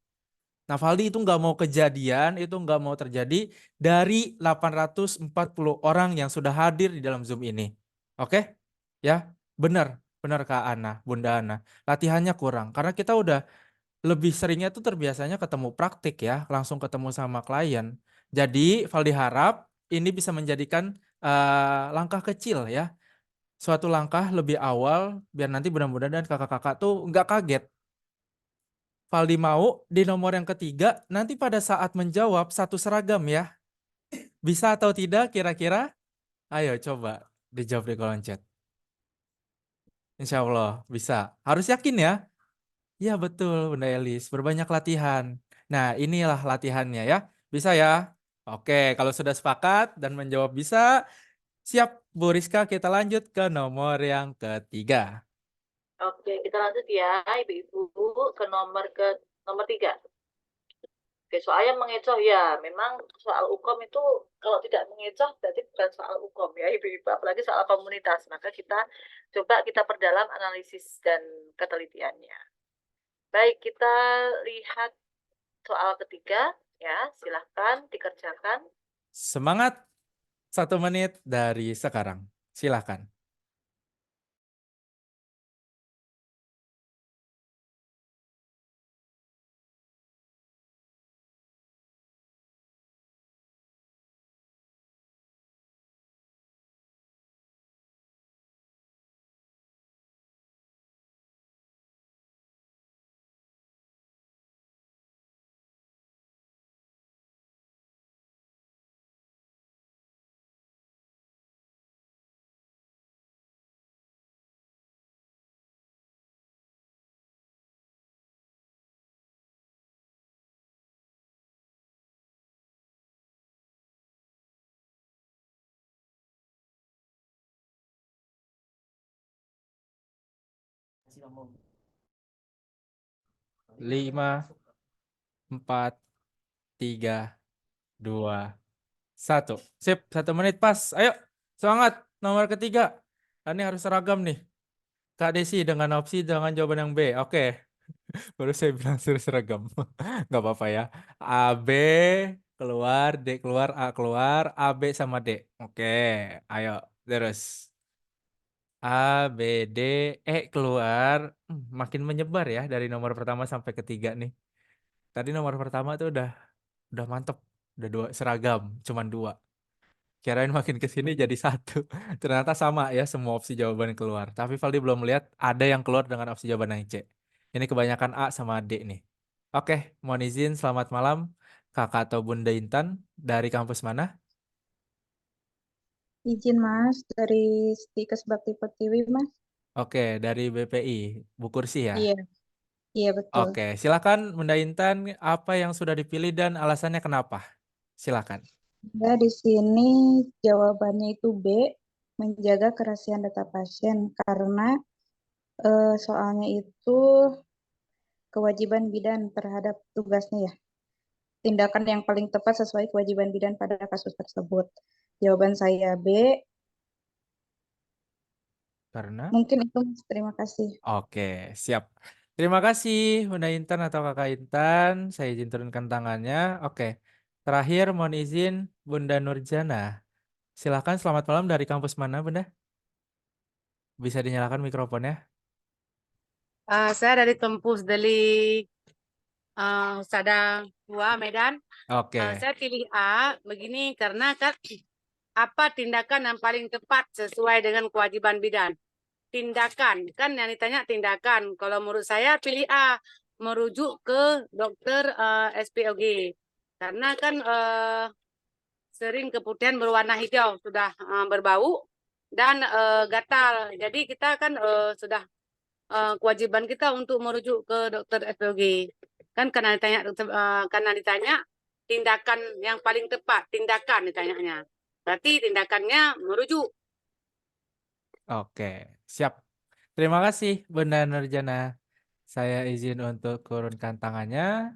Nah, Valdi itu nggak mau kejadian, itu nggak mau terjadi dari 840 orang yang sudah hadir di dalam Zoom ini. Oke? Ya, benar Kak Ana, Bunda Ana. Latihannya kurang, karena kita udah lebih seringnya tuh terbiasanya ketemu praktik ya, langsung ketemu sama klien. Jadi Valdi harap ini bisa menjadikan langkah kecil ya, suatu langkah lebih awal biar nanti mudah-mudahan dan kakak-kakak tuh nggak kaget. Valdi mau di nomor yang ketiga nanti pada saat menjawab satu seragam ya. Bisa atau tidak kira-kira? Ayo coba dijawab di kolom chat. Insya Allah bisa. Harus yakin ya. Ya betul Bunda Elis, berbanyak latihan. Nah inilah latihannya ya. Bisa ya? Oke, kalau sudah sepakat dan menjawab bisa, siap Bu Rizka kita lanjut ke nomor yang ketiga. Oke, kita lanjut ya, Ibu-ibu, ke nomor 3. Oke, soalnya mengecoh, ya, memang soal hukum itu kalau tidak mengecoh berarti bukan soal hukum ya, Ibu-ibu, apalagi soal komunitas. Maka kita perdalam analisis dan ketelitiannya. Baik, kita lihat soal ketiga, ya, silahkan dikerjakan. Semangat 1 menit dari sekarang. Silahkan. 5, 4, 3, 2, 1. Sip, 1 menit pas. Ayo, semangat. Nomor ketiga. Ini harus seragam nih. Kak Desi dengan opsi dengan jawaban yang B. Oke. Baru saya bilang suruh seragam. Nggak apa-apa ya. A, B keluar, D keluar, A keluar, A, B sama D. Oke, ayo terus. A, B, D, E keluar. Makin menyebar ya dari nomor pertama sampai ketiga nih. Tadi nomor pertama tuh udah mantep. Udah 2 seragam, cuman 2. Kirain makin ke sini jadi 1. Ternyata sama ya semua opsi jawaban keluar. Tapi Valdi belum melihat ada yang keluar dengan opsi jawaban yang C. Ini kebanyakan A sama D nih. Oke, mohon izin selamat malam Kakak atau Bunda Intan dari kampus mana? Izin Mas, dari Stikes Bakti Pertiwi Mas. Oke, dari BPI, Bu Kursi ya. Iya, iya betul. Oke, silakan Bunda Intan apa yang sudah dipilih dan alasannya kenapa? Silakan. Ya, di sini jawabannya itu B, menjaga kerahasiaan data pasien karena soalnya itu kewajiban bidan terhadap tugasnya ya. Tindakan yang paling tepat sesuai kewajiban bidan pada kasus tersebut. Jawaban saya B. Karena? Mungkin itu Mas. Terima kasih. Oke, siap. Terima kasih Bunda Intan atau Kakak Intan. Saya izin turunkan tangannya. Oke. Terakhir mohon izin Bunda Nurjana. Silakan selamat malam dari kampus mana Bunda? Bisa dinyalakan mikrofonnya. Saya dari kampus dari Husada 2 Medan. Oke. Saya pilih A begini karena kan apa tindakan yang paling tepat sesuai dengan kewajiban bidan. Tindakan, kan yang ditanya tindakan. Kalau menurut saya pilih A, merujuk ke dokter SPOG. Karena kan sering keputihan berwarna hijau, sudah berbau dan gatal. Jadi kita kan sudah kewajiban kita untuk merujuk ke dokter SPOG. Kan karena ditanya tindakan yang paling tepat, tindakan ditanyanya. Berarti tindakannya merujuk. Oke, siap. Terima kasih Bunda Nurjana. Saya izin untuk turunkan tangannya.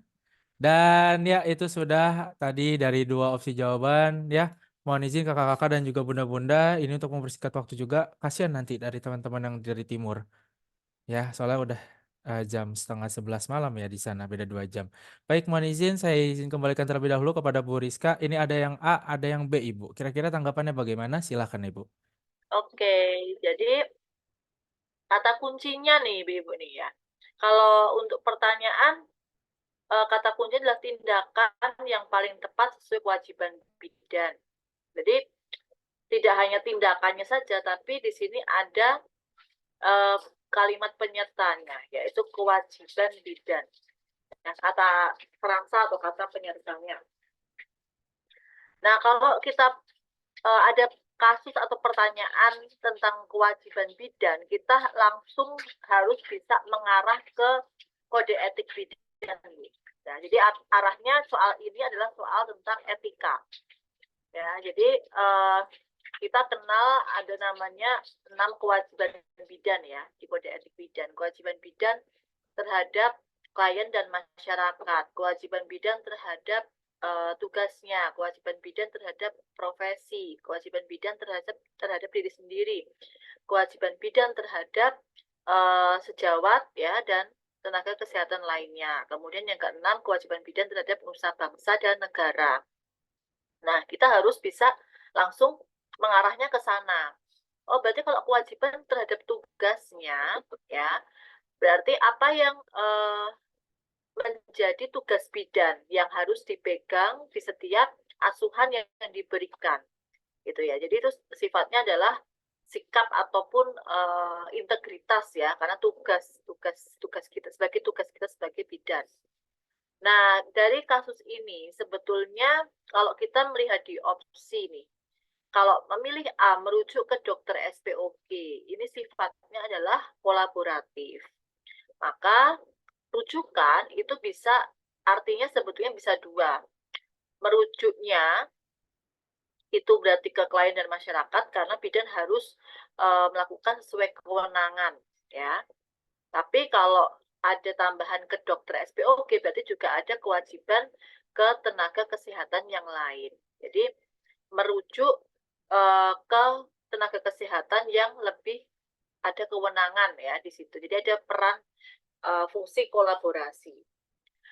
Dan ya itu sudah tadi dari 2 opsi jawaban ya. Mohon izin kakak-kakak dan juga bunda-bunda ini untuk mempersingkat waktu juga. Kasihan nanti dari teman-teman yang dari timur. Ya, soalnya udah jam 10:30 malam ya di sana, beda 2 jam. Baik, mohon izin saya izin kembalikan terlebih dahulu kepada Bu Rizka. Ini ada yang A, ada yang B, Ibu. Kira-kira tanggapannya bagaimana? Silakan, Ibu. Oke, jadi kata kuncinya nih Ibu nih ya. Kalau untuk pertanyaan, kata kuncinya adalah tindakan yang paling tepat sesuai kewajiban bidan. Jadi tidak hanya tindakannya saja, tapi di sini ada kalimat penyertanya, yaitu kewajiban bidan. Nah, kata frasa atau kata penyertanya. Nah, kalau kita ada kasus atau pertanyaan tentang kewajiban bidan, kita langsung harus bisa mengarah ke kode etik bidan. Nah, jadi arahnya soal ini adalah soal tentang etika. Ya, jadi kita kenal ada namanya 6 kewajiban bidan ya di kode etik bidan. Kewajiban bidan terhadap klien dan masyarakat, kewajiban bidan terhadap tugasnya, kewajiban bidan terhadap profesi, kewajiban bidan terhadap diri sendiri, kewajiban bidan terhadap sejawat ya dan tenaga kesehatan lainnya. Kemudian yang keenam, kewajiban bidan terhadap usaha bangsa dan negara. Nah, kita harus bisa langsung mengarahnya ke sana. Oh, berarti kalau kewajiban terhadap tugasnya, ya, berarti apa yang menjadi tugas bidan yang harus dipegang di setiap asuhan yang diberikan, gitu ya. Jadi itu sifatnya adalah sikap ataupun integritas ya, karena tugas kita sebagai bidan. Nah, dari kasus ini sebetulnya kalau kita melihat di opsi nih, kalau memilih A merujuk ke dokter SPOG, ini sifatnya adalah kolaboratif. Maka rujukan itu bisa artinya sebetulnya bisa 2. Merujuknya itu berarti ke klien dan masyarakat karena bidan harus melakukan sesuai kewenangan ya. Tapi kalau ada tambahan ke dokter SPOG, berarti juga ada kewajiban ke tenaga kesehatan yang lain. Jadi merujuk ke tenaga kesehatan yang lebih ada kewenangan ya di situ. Jadi ada peran fungsi kolaborasi.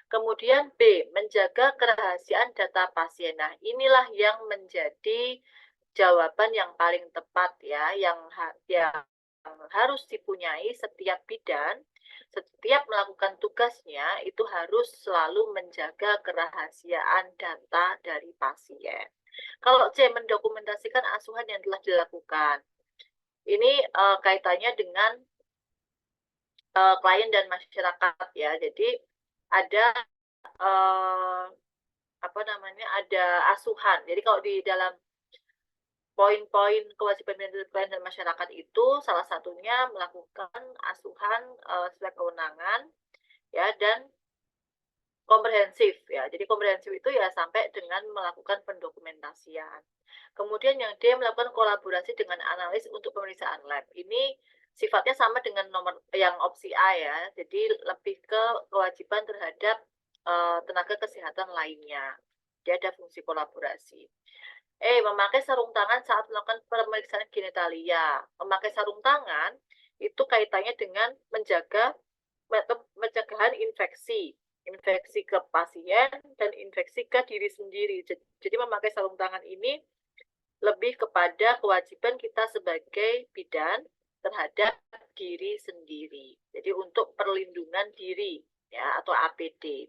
Kemudian B, menjaga kerahasiaan data pasien. Nah, inilah yang menjadi jawaban yang paling tepat ya, yang harus dipunyai setiap bidan, setiap melakukan tugasnya itu harus selalu menjaga kerahasiaan data dari pasien. Kalau C, mendokumentasikan asuhan yang telah dilakukan. Ini kaitannya dengan klien dan masyarakat ya. Jadi ada apa namanya, ada asuhan. Jadi kalau di dalam poin-poin kewajiban klien dan masyarakat itu salah satunya melakukan asuhan sesuai kewenangan ya, dan komprehensif ya. Jadi komprehensif itu ya sampai dengan melakukan pendokumentasian. Kemudian yang D, melakukan kolaborasi dengan analis untuk pemeriksaan lab. Ini sifatnya sama dengan nomor yang opsi A ya. Jadi lebih ke kewajiban terhadap tenaga kesehatan lainnya. Dia ada fungsi kolaborasi. Memakai sarung tangan saat melakukan pemeriksaan genitalia. Memakai sarung tangan itu kaitannya dengan pencegahan infeksi ke pasien dan infeksi ke diri sendiri. Jadi memakai sarung tangan ini lebih kepada kewajiban kita sebagai bidan terhadap diri sendiri. Jadi untuk perlindungan diri ya, atau APD.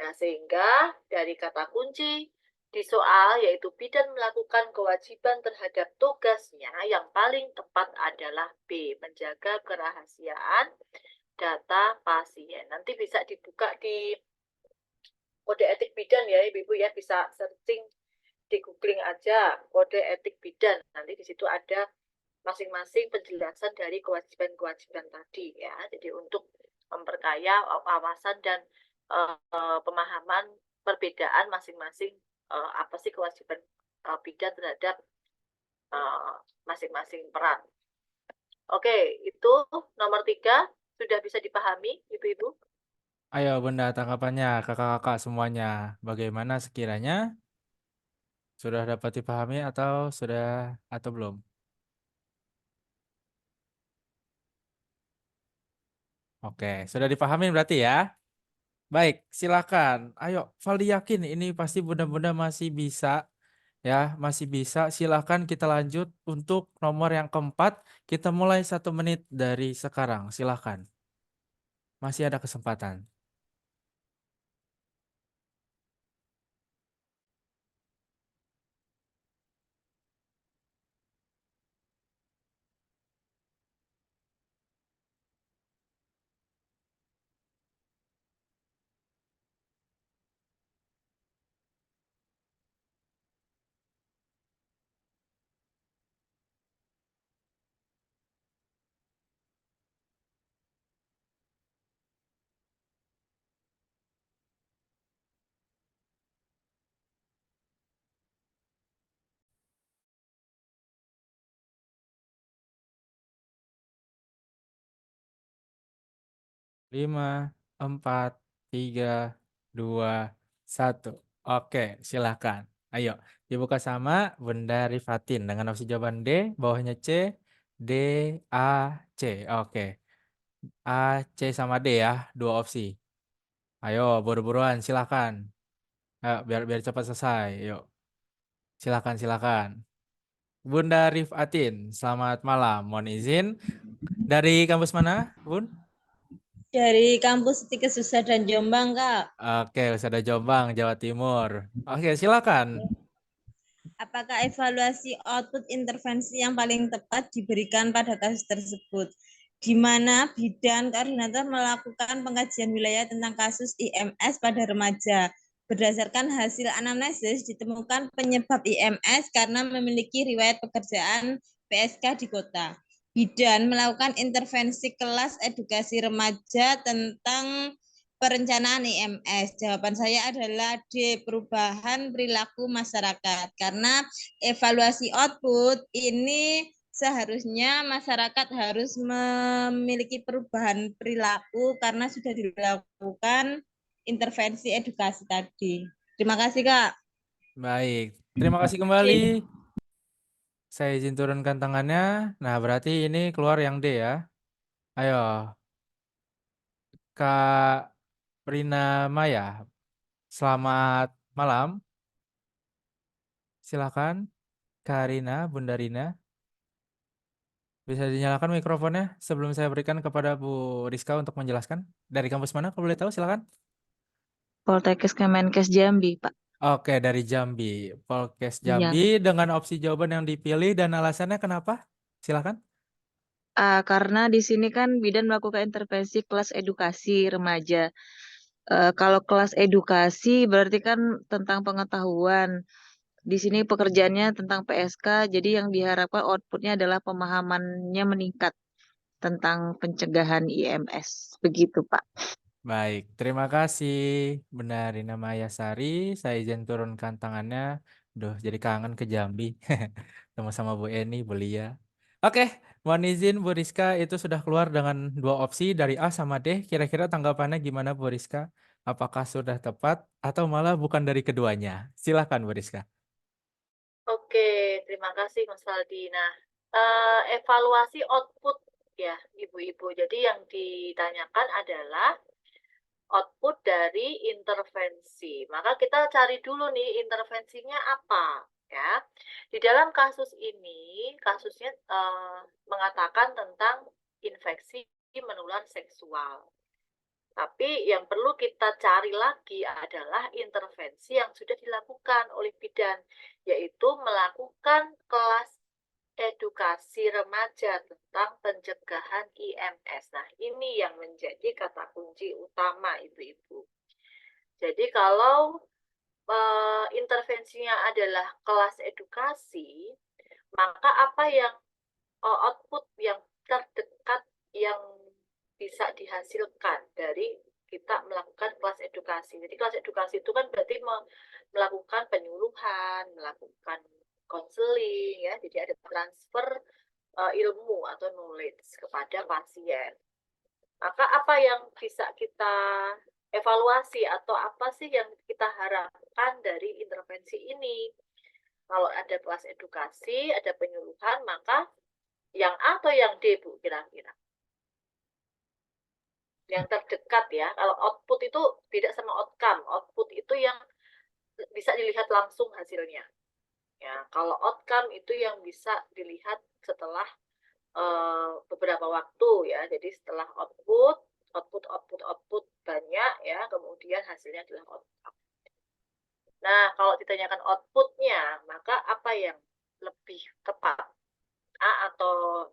Nah, sehingga dari kata kunci di soal yaitu bidan melakukan kewajiban terhadap tugasnya, yang paling tepat adalah B, menjaga kerahasiaan data pasien. Nanti bisa dibuka di kode etik bidan ya Ibu-ibu ya, bisa searching di googling aja kode etik bidan. Nanti di situ ada masing-masing penjelasan dari kewajiban-kewajiban tadi ya. Jadi untuk memperkaya wawasan dan pemahaman perbedaan masing-masing apa sih kewajiban bidan terhadap masing-masing peran. Oke, itu nomor 3 sudah bisa dipahami Ibu-ibu? Ayo Bunda, tanggapannya kakak-kakak semuanya. Bagaimana sekiranya? Sudah dapat dipahami atau belum? Oke, sudah dipahami berarti ya? Baik, silakan. Ayo, Valdi yakin ini pasti bunda-bunda masih bisa ya, masih bisa. Silakan kita lanjut untuk nomor yang keempat. Kita mulai 1 menit dari sekarang. Silakan. Masih ada kesempatan. Lima, 4, 3, 2, 1. Oke, silakan. Ayo, dibuka sama Bunda Rifatin dengan opsi jawaban D, bawahnya C, D, A, C. Oke, A, C sama D ya, 2 opsi. Ayo, buru-buruan, silakan. Ayo, biar cepat selesai. Yuk, silakan. Bunda Rifatin, selamat malam. Mohon izin. Dari kampus mana, Bun? Dari kampus Tiga Susah dan Jombang, Kak. Oke, Usada Jombang, Jawa Timur. Oke, silakan. Apakah evaluasi output intervensi yang paling tepat diberikan pada kasus tersebut? Di mana bidan koordinator melakukan pengkajian wilayah tentang kasus IMS pada remaja. Berdasarkan hasil anamnesis, ditemukan penyebab IMS karena memiliki riwayat pekerjaan PSK di kota. Bidan melakukan intervensi kelas edukasi remaja tentang perencanaan IMS. Jawaban saya adalah D, perubahan perilaku masyarakat. Karena evaluasi output ini seharusnya masyarakat harus memiliki perubahan perilaku karena sudah dilakukan intervensi edukasi tadi. Terima kasih, Kak. Baik, terima kasih kembali. Saya izin turunkan tangannya. Nah, berarti ini keluar yang D ya. Ayo, Kak Rina Maya. Selamat malam. Silakan, Kak Rina, Bunda Rina. Bisa dinyalakan mikrofonnya sebelum saya berikan kepada Bu Rizka untuk menjelaskan. Dari kampus mana, kalau boleh tahu, silakan. Poltekkes Kemenkes Jambi, Pak. Oke, dari Jambi. Polkes Iya. Jambi dengan opsi jawaban yang dipilih dan alasannya kenapa? Silakan. Karena di sini kan bidan melakukan intervensi kelas edukasi remaja. Kalau kelas edukasi berarti kan tentang pengetahuan. Di sini pekerjaannya tentang PSK, jadi yang diharapkan outputnya adalah pemahamannya meningkat tentang pencegahan IMS. Begitu, Pak. Baik, terima kasih Bunda Rina Mayasari. Saya izin turunkan tangannya. Duh, jadi kangen ke Jambi. Sama-sama Bu Eni, Bu Lia. Oke, mohon izin Bu Rizka, itu sudah keluar dengan 2 opsi dari A sama D. Kira-kira tanggapannya gimana Bu Rizka? Apakah sudah tepat atau malah bukan dari keduanya? Silakan Bu Rizka. Oke, terima kasih Mas Faldi. Nah, evaluasi output ya, Ibu-ibu. Jadi yang ditanyakan adalah output dari intervensi. Maka kita cari dulu nih intervensinya apa ya. Di dalam kasus ini, kasusnya mengatakan tentang infeksi menular seksual. Tapi yang perlu kita cari lagi adalah intervensi yang sudah dilakukan oleh bidan, yaitu melakukan kelas edukasi remaja tentang pencegahan IMS. Nah, ini yang menjadi kata kunci utama Ibu-ibu. Jadi kalau intervensinya adalah kelas edukasi, maka apa yang output yang terdekat yang bisa dihasilkan dari kita melakukan kelas edukasi. Jadi kelas edukasi itu kan berarti melakukan penyuluhan, melakukan konseling ya. Jadi ada transfer ilmu atau knowledge kepada pasien. Maka apa yang bisa kita evaluasi atau apa sih yang kita harapkan dari intervensi ini? Kalau ada kelas edukasi, ada penyuluhan, maka yang A atau yang D, Bu, kira-kira? Yang terdekat ya. Kalau output itu beda sama outcome. Output itu yang bisa dilihat langsung hasilnya. Ya, kalau outcome itu yang bisa dilihat setelah beberapa waktu ya. Jadi setelah output banyak ya, kemudian hasilnya adalah outcome. Nah, kalau ditanyakan outputnya, maka apa yang lebih tepat? A atau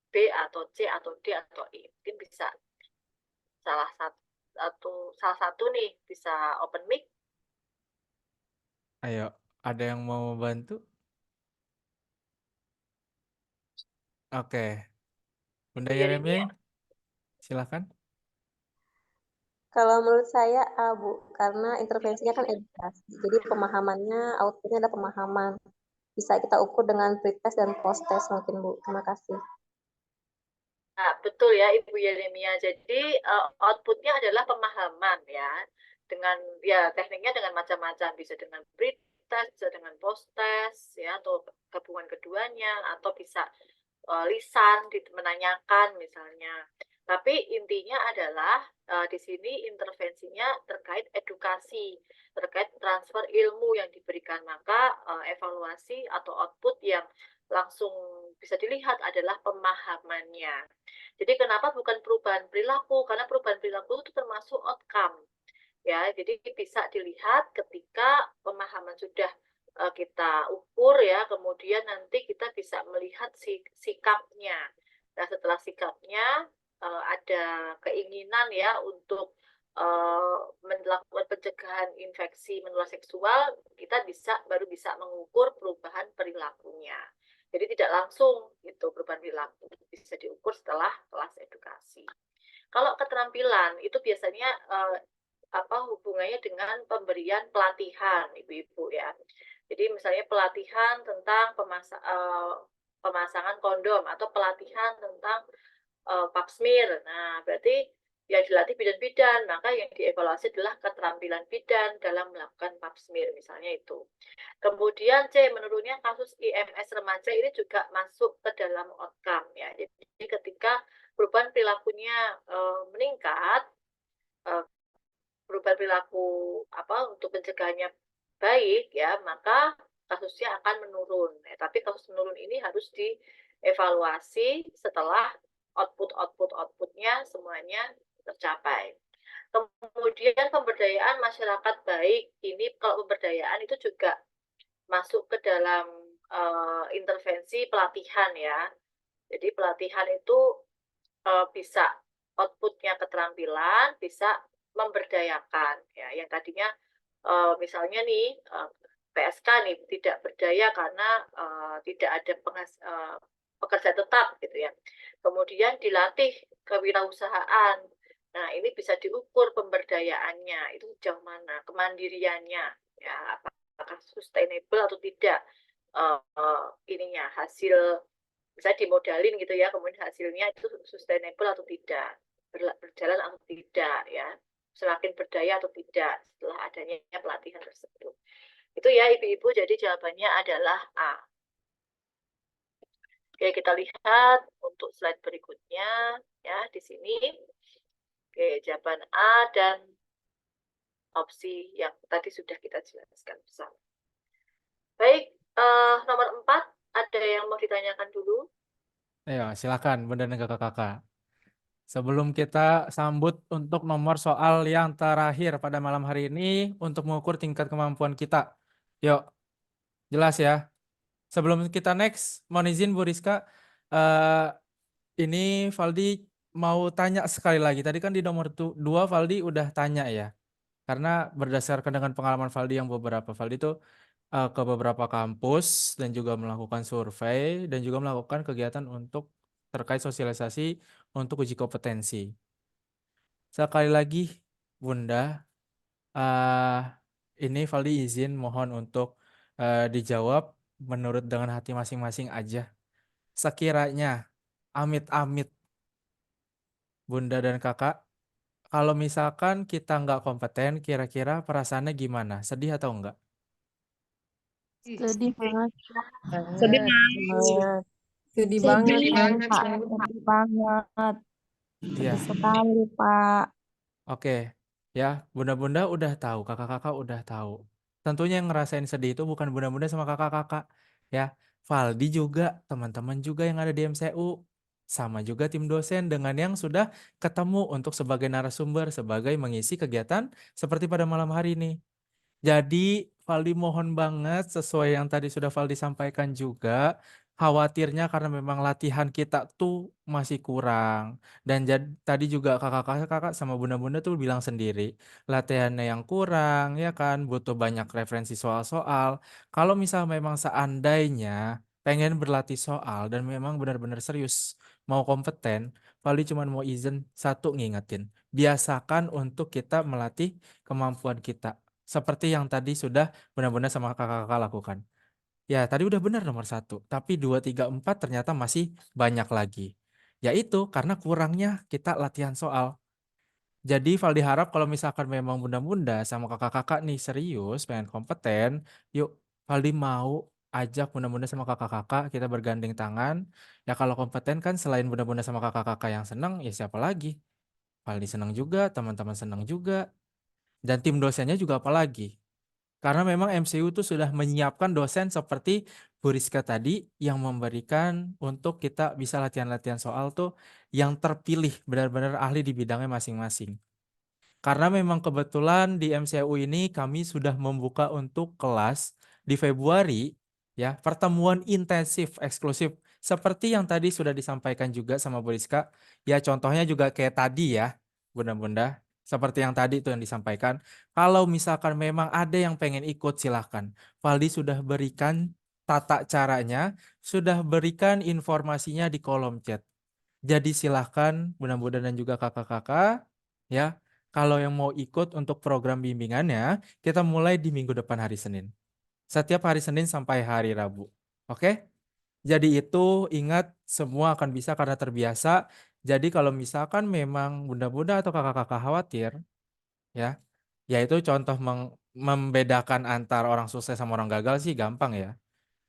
B atau C atau D atau E? Mungkin bisa salah satu nih bisa open mic. Ayo, ada yang mau bantu? Oke, Bunda Yeremia, silakan. Kalau menurut saya A, Bu, karena intervensinya kan edukasi. Jadi pemahamannya, outputnya ada pemahaman. Bisa kita ukur dengan pre-test dan post-test mungkin, Bu. Terima kasih. Nah, betul ya Ibu Yeremia. Jadi outputnya adalah pemahaman ya. Dengan ya tekniknya dengan macam-macam, bisa dengan pre-test, bisa dengan post-test ya, atau gabungan keduanya, atau bisa lisan menanyakan misalnya. Tapi intinya adalah di sini intervensinya terkait edukasi, terkait transfer ilmu yang diberikan. Maka evaluasi atau output yang langsung bisa dilihat adalah pemahamannya. Jadi kenapa bukan perubahan perilaku? Karena perubahan perilaku itu termasuk outcome. Ya, jadi bisa dilihat ketika pemahaman sudah kita ukur ya, kemudian nanti kita bisa melihat sikapnya. Nah, setelah sikapnya ada keinginan ya untuk melakukan pencegahan infeksi menular seksual, kita baru bisa mengukur perubahan perilakunya. Jadi tidak langsung itu perubahan perilaku, bisa diukur setelah kelas edukasi. Kalau keterampilan itu biasanya hubungannya dengan pemberian pelatihan, Ibu-ibu ya. Jadi misalnya pelatihan tentang pemasangan kondom atau pelatihan tentang pap smear. Nah, berarti yang dilatih bidan-bidan, maka yang dievaluasi adalah keterampilan bidan dalam melakukan pap smear, misalnya itu. Kemudian C, menurunnya kasus IMS remaja ini juga masuk ke dalam outcome ya. Jadi ketika perubahan perilakunya meningkat, perubahan perilaku untuk pencegahannya baik ya, maka kasusnya akan menurun. Tapi kasus menurun ini harus dievaluasi setelah outputnya semuanya tercapai. Kemudian pemberdayaan masyarakat baik, ini kalau pemberdayaan itu juga masuk ke dalam intervensi pelatihan ya. Jadi pelatihan itu bisa outputnya keterampilan, bisa memberdayakan ya. Yang tadinya misalnya nih PSK nih tidak berdaya karena tidak ada pekerja tetap gitu ya. Kemudian dilatih kewirausahaan. Nah, ini bisa diukur pemberdayaannya, itu sejauh mana kemandiriannya ya, apakah sustainable atau tidak ininya hasil bisa dimodalin gitu ya, kemudian hasilnya itu sustainable atau tidak, berjalan atau tidak ya, semakin berdaya atau tidak setelah adanya pelatihan tersebut. Itu ya ibu-ibu, jadi jawabannya adalah A. Oke, kita lihat untuk slide berikutnya ya di sini. Oke, jawaban A dan opsi yang tadi sudah kita jelaskan bersama. Baik, nomor 4, ada yang mau ditanyakan dulu? Ayo, silakan Bunda dan kakak-kakak. Sebelum kita sambut untuk nomor soal yang terakhir pada malam hari ini untuk mengukur tingkat kemampuan kita. Yuk, jelas ya. Sebelum kita next, mohon izin Bu Rizka, ini Valdi mau tanya sekali lagi. Tadi kan di nomor 2 Valdi udah tanya ya. Karena berdasarkan dengan pengalaman Valdi yang Valdi itu ke beberapa kampus dan juga melakukan survei dan juga melakukan kegiatan untuk terkait sosialisasi untuk uji kompetensi. Sekali lagi Bunda, ini Valdi izin mohon untuk dijawab menurut dengan hati masing-masing aja. Sekiranya amit-amit Bunda dan kakak, kalau misalkan kita nggak kompeten, kira-kira perasaannya gimana? Sedih atau enggak? Sedih banget. Sedih Banget. Sedih banget, Pak. Sedih banget. Iya. Sedih sekali, Pak. Oke, ya bunda-bunda udah tahu, kakak-kakak udah tahu. Tentunya yang ngerasain sedih itu bukan bunda-bunda sama kakak-kakak, ya. Valdi juga, teman-teman juga yang ada di MCU, sama juga tim dosen dengan yang sudah ketemu untuk sebagai narasumber, sebagai mengisi kegiatan seperti pada malam hari ini. Jadi Valdi mohon banget sesuai yang tadi sudah Valdi sampaikan juga, khawatirnya karena memang latihan kita tuh masih kurang. Dan tadi juga kakak-kakak sama bunda-bunda tuh bilang sendiri, latihannya yang kurang ya kan, butuh banyak referensi soal-soal. Kalau misal memang seandainya pengen berlatih soal dan memang benar-benar serius mau kompeten, Valdi cuma mau izin satu ngingetin, biasakan untuk kita melatih kemampuan kita. Seperti yang tadi sudah benar-benar sama kakak-kakak lakukan. Ya tadi udah benar nomor 1, tapi 2, 3, 4 ternyata masih banyak lagi. Yaitu karena kurangnya kita latihan soal. Jadi Valdi harap kalau misalkan memang bunda-bunda sama kakak-kakak nih serius pengen kompeten, yuk Valdi mau ajak bunda-bunda sama kakak-kakak kita bergandeng tangan. Ya kalau kompeten kan selain bunda-bunda sama kakak-kakak yang senang, ya siapa lagi? Valdi senang juga, teman-teman senang juga. Dan tim dosennya juga apalagi. Karena memang MCU itu sudah menyiapkan dosen seperti Bu Rizka tadi yang memberikan untuk kita bisa latihan-latihan soal tuh yang terpilih benar-benar ahli di bidangnya masing-masing. Karena memang kebetulan di MCU ini kami sudah membuka untuk kelas di Februari ya, pertemuan intensif eksklusif seperti yang tadi sudah disampaikan juga sama Bu Rizka. Ya contohnya juga kayak tadi ya, bunda-bunda. Seperti yang tadi itu yang disampaikan. Kalau misalkan memang ada yang pengen ikut silahkan. Valdi sudah berikan tata caranya, sudah berikan informasinya di kolom chat. Jadi silahkan bunda-bunda dan juga kakak-kakak ya. Kalau yang mau ikut untuk program bimbingannya, kita mulai di minggu depan hari Senin. Setiap hari Senin sampai hari Rabu. Oke? Jadi itu ingat semua akan bisa karena terbiasa. Jadi kalau misalkan memang bunda-bunda atau kakak-kakak khawatir, ya, yaitu contoh membedakan antara orang sukses sama orang gagal sih gampang ya.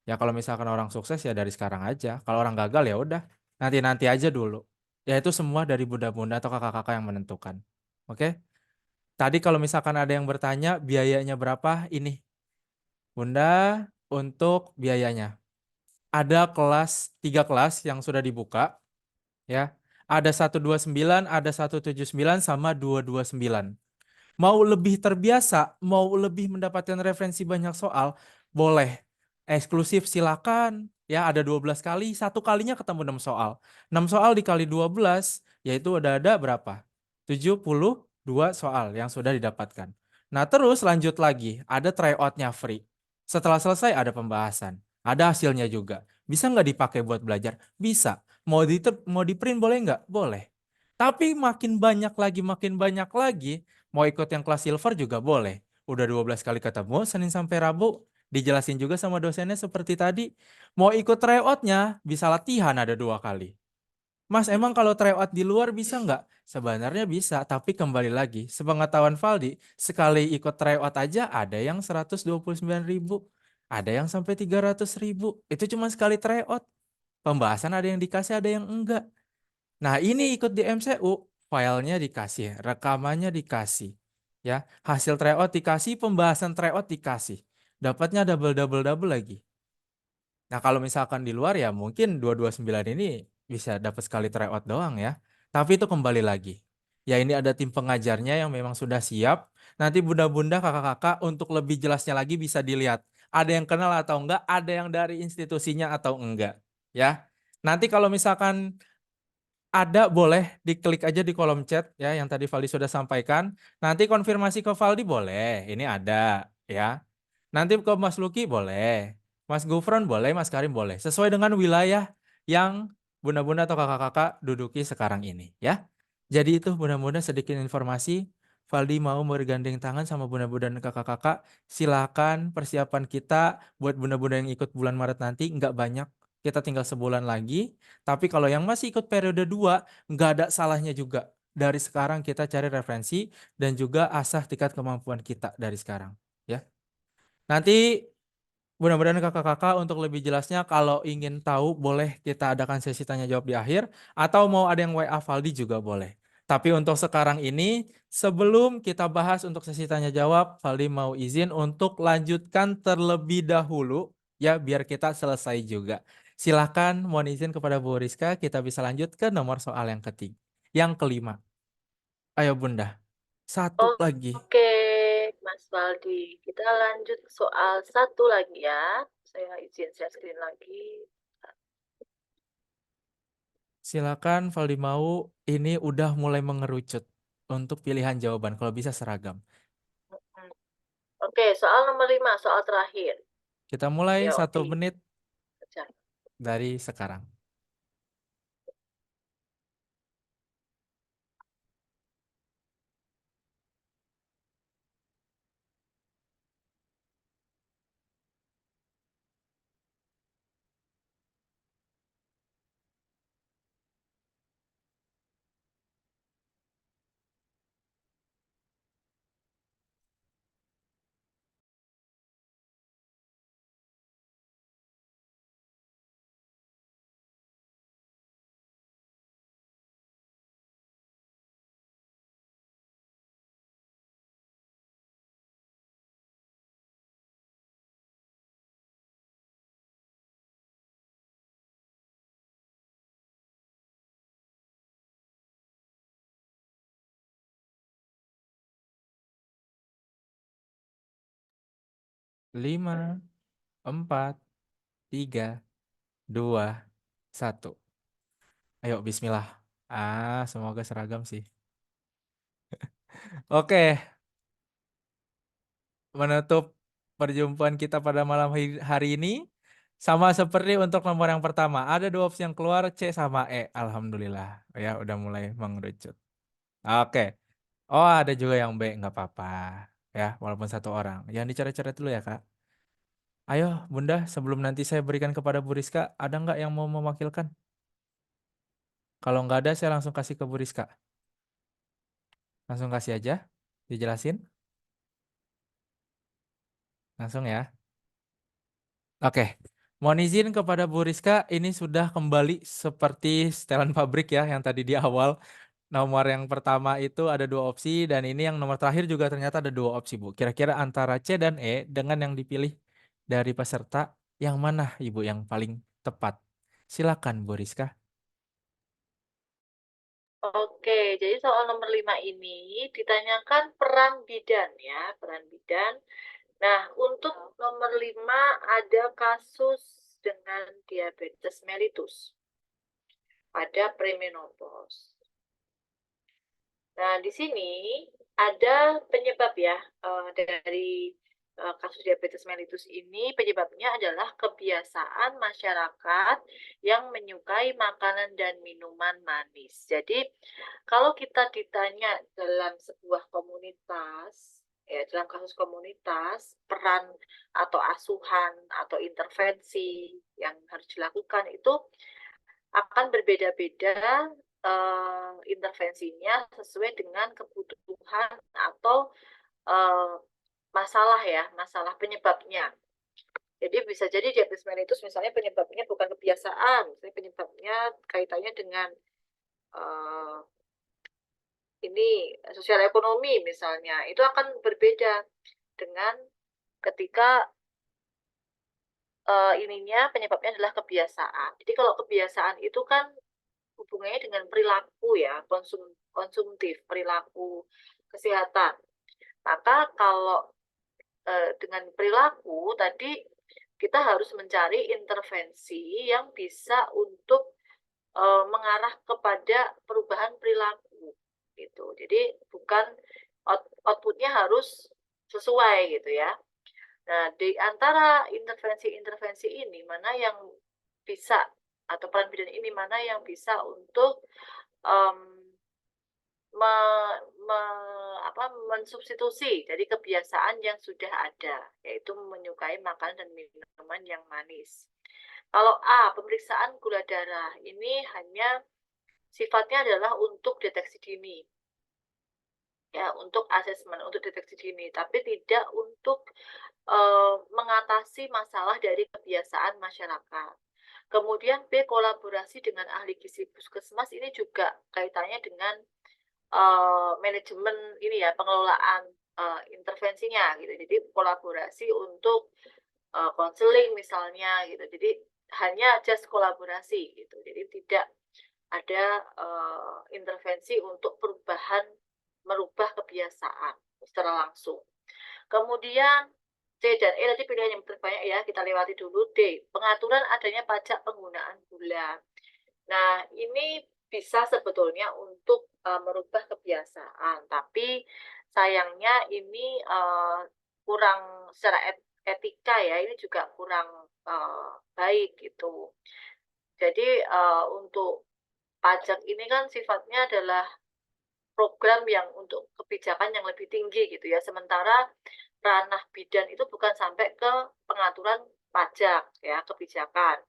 Ya kalau misalkan orang sukses ya dari sekarang aja. Kalau orang gagal ya udah nanti-nanti aja dulu. Ya itu semua dari bunda-bunda atau kakak-kakak yang menentukan. Oke? Tadi kalau misalkan ada yang bertanya biayanya berapa, ini Bunda untuk biayanya. Ada 3 kelas yang sudah dibuka ya. Ada 129, ada 179 sama 229. Mau lebih terbiasa, mau lebih mendapatkan referensi banyak soal, boleh. Eksklusif silakan. Ya, ada 12 kali, satu kalinya ketemu 6 soal. 6 soal dikali 12, yaitu ada berapa? 72 soal yang sudah didapatkan. Nah, terus lanjut lagi, ada tryout-nya free. Setelah selesai ada pembahasan, ada hasilnya juga. Bisa nggak dipakai buat belajar? Bisa. Mau di print boleh nggak? Boleh. Tapi makin banyak lagi, mau ikut yang kelas silver juga boleh. Udah 12 kali ketemu, Senin sampai Rabu. Dijelasin juga sama dosennya seperti tadi. Mau ikut tryout-nya, bisa latihan ada 2 kali. Mas, emang kalau tryout di luar bisa nggak? Sebenarnya bisa, tapi kembali lagi. Sepengetahuan Valdi, sekali ikut tryout aja ada yang 129.000. Ada yang sampai 300.000. Itu cuma sekali tryout. Pembahasan ada yang dikasih, ada yang enggak. Nah, ini ikut di MCU, filenya dikasih, rekamannya dikasih, ya, hasil tryout dikasih, pembahasan tryout dikasih, dapatnya double lagi. Nah, kalau misalkan di luar ya mungkin 229 ini bisa dapat sekali tryout doang ya. Tapi itu kembali lagi. Ya ini ada tim pengajarnya yang memang sudah siap. Nanti bunda-bunda kakak-kakak untuk lebih jelasnya lagi bisa dilihat. Ada yang kenal atau enggak, ada yang dari institusinya atau enggak. Ya. Nanti kalau misalkan ada, boleh diklik aja di kolom chat ya yang tadi Valdi sudah sampaikan. Nanti konfirmasi ke Valdi boleh, ini ada ya. Nanti ke Mas Luki boleh, Mas Gufron boleh, Mas Karim boleh. Sesuai dengan wilayah yang bunda-bunda atau kakak-kakak duduki sekarang ini ya. Jadi itu bunda-bunda sedikit informasi. Valdi mau bergandeng tangan sama bunda-bunda dan kakak-kakak. Silakan persiapan kita buat bunda-bunda yang ikut bulan Maret nanti nggak banyak. Kita tinggal sebulan lagi. Tapi kalau yang masih ikut periode 2, nggak ada salahnya juga. Dari sekarang kita cari referensi dan juga asah tingkat kemampuan kita dari sekarang. Ya. Nanti mudah-mudahan kakak-kakak untuk lebih jelasnya kalau ingin tahu boleh kita adakan sesi tanya jawab di akhir atau mau ada yang WA Valdi juga boleh. Tapi untuk sekarang ini sebelum kita bahas untuk sesi tanya jawab, Valdi mau izin untuk lanjutkan terlebih dahulu ya biar kita selesai juga. Silakan mohon izin kepada Bu Rizka, kita bisa lanjut ke nomor soal yang ketiga. Yang kelima. Ayo Bunda. Satu lagi. Oke, Mas Valdi. Kita lanjut soal 1 lagi ya. Saya izin share screen lagi. Silakan Valdi mau, ini udah mulai mengerucut untuk pilihan jawaban kalau bisa seragam. Oke, soal nomor 5, soal terakhir. Kita mulai Yuk, 1 menit dibaca. dari sekarang. Lima, 4, 3, 2, 1. Ayo bismillah. Semoga seragam sih. Oke, menutup perjumpaan kita pada malam hari ini. Sama seperti untuk nomor yang pertama, ada 2 opsi yang keluar, C sama E. Alhamdulillah, ya udah mulai mengerucut. Oke. Oh, ada juga yang B, nggak apa-apa. Ya, walaupun 1 orang. Jangan dicoret-coret dulu ya, Kak. Ayo, Bunda, sebelum nanti saya berikan kepada Bu Rizka, ada nggak yang mau mewakilkan? Kalau nggak ada, saya langsung kasih ke Bu Rizka. Langsung kasih aja, dijelasin. Langsung ya. Oke, mohon izin kepada Bu Rizka, ini sudah kembali seperti setelan pabrik ya, yang tadi di awal. Nomor yang pertama itu ada 2 opsi, dan ini yang nomor terakhir juga ternyata ada 2 opsi, Bu. Kira-kira antara C dan E dengan yang dipilih dari peserta, yang mana Ibu yang paling tepat? Silakan Bu Rizka. Oke, jadi soal nomor 5 ini ditanyakan peran bidan ya, peran bidan. Nah, untuk nomor 5 ada kasus dengan diabetes mellitus pada premenopause. Nah, di sini ada penyebab ya dari kasus diabetes mellitus ini. Penyebabnya adalah kebiasaan masyarakat yang menyukai makanan dan minuman manis. Jadi, kalau kita ditanya dalam sebuah komunitas, ya dalam kasus komunitas, peran atau asuhan atau intervensi yang harus dilakukan itu akan berbeda-beda intervensinya sesuai dengan kebutuhan atau masalah ya, masalah penyebabnya. Jadi bisa jadi diabetes mellitus misalnya penyebabnya bukan kebiasaan, misalnya penyebabnya kaitannya dengan ini sosial ekonomi misalnya, itu akan berbeda dengan ketika ininya penyebabnya adalah kebiasaan. Jadi kalau kebiasaan itu kan hubungannya dengan perilaku ya, konsumtif, perilaku kesehatan. Maka kalau dengan perilaku tadi kita harus mencari intervensi yang bisa untuk mengarah kepada perubahan perilaku gitu. Jadi bukan outputnya harus sesuai gitu ya. Nah, di antara intervensi-intervensi ini mana yang bisa atau peran bidan ini mana yang bisa untuk mensubstitusi dari kebiasaan yang sudah ada, yaitu menyukai makanan dan minuman yang manis. Kalau A, pemeriksaan gula darah, ini hanya sifatnya adalah untuk deteksi dini. Ya, untuk asesmen, untuk deteksi dini, tapi tidak untuk mengatasi masalah dari kebiasaan masyarakat. Kemudian B, kolaborasi dengan ahli gizi puskesmas, ini juga kaitannya dengan manajemen ini ya, pengelolaan intervensinya gitu. Jadi kolaborasi untuk konseling misalnya gitu. Jadi hanya just kolaborasi gitu. Jadi tidak ada intervensi untuk merubah kebiasaan secara langsung. Kemudian C dan E tadi pilihan yang terbanyak ya, kita lewati dulu. D, pengaturan adanya pajak penggunaan gula. Nah, ini bisa sebetulnya untuk merubah kebiasaan, tapi sayangnya ini kurang secara etika ya, ini juga kurang baik gitu. Jadi untuk pajak ini kan sifatnya adalah program yang untuk kebijakan yang lebih tinggi gitu ya, sementara ranah bidan itu bukan sampai ke pengaturan pajak ya, kebijakan.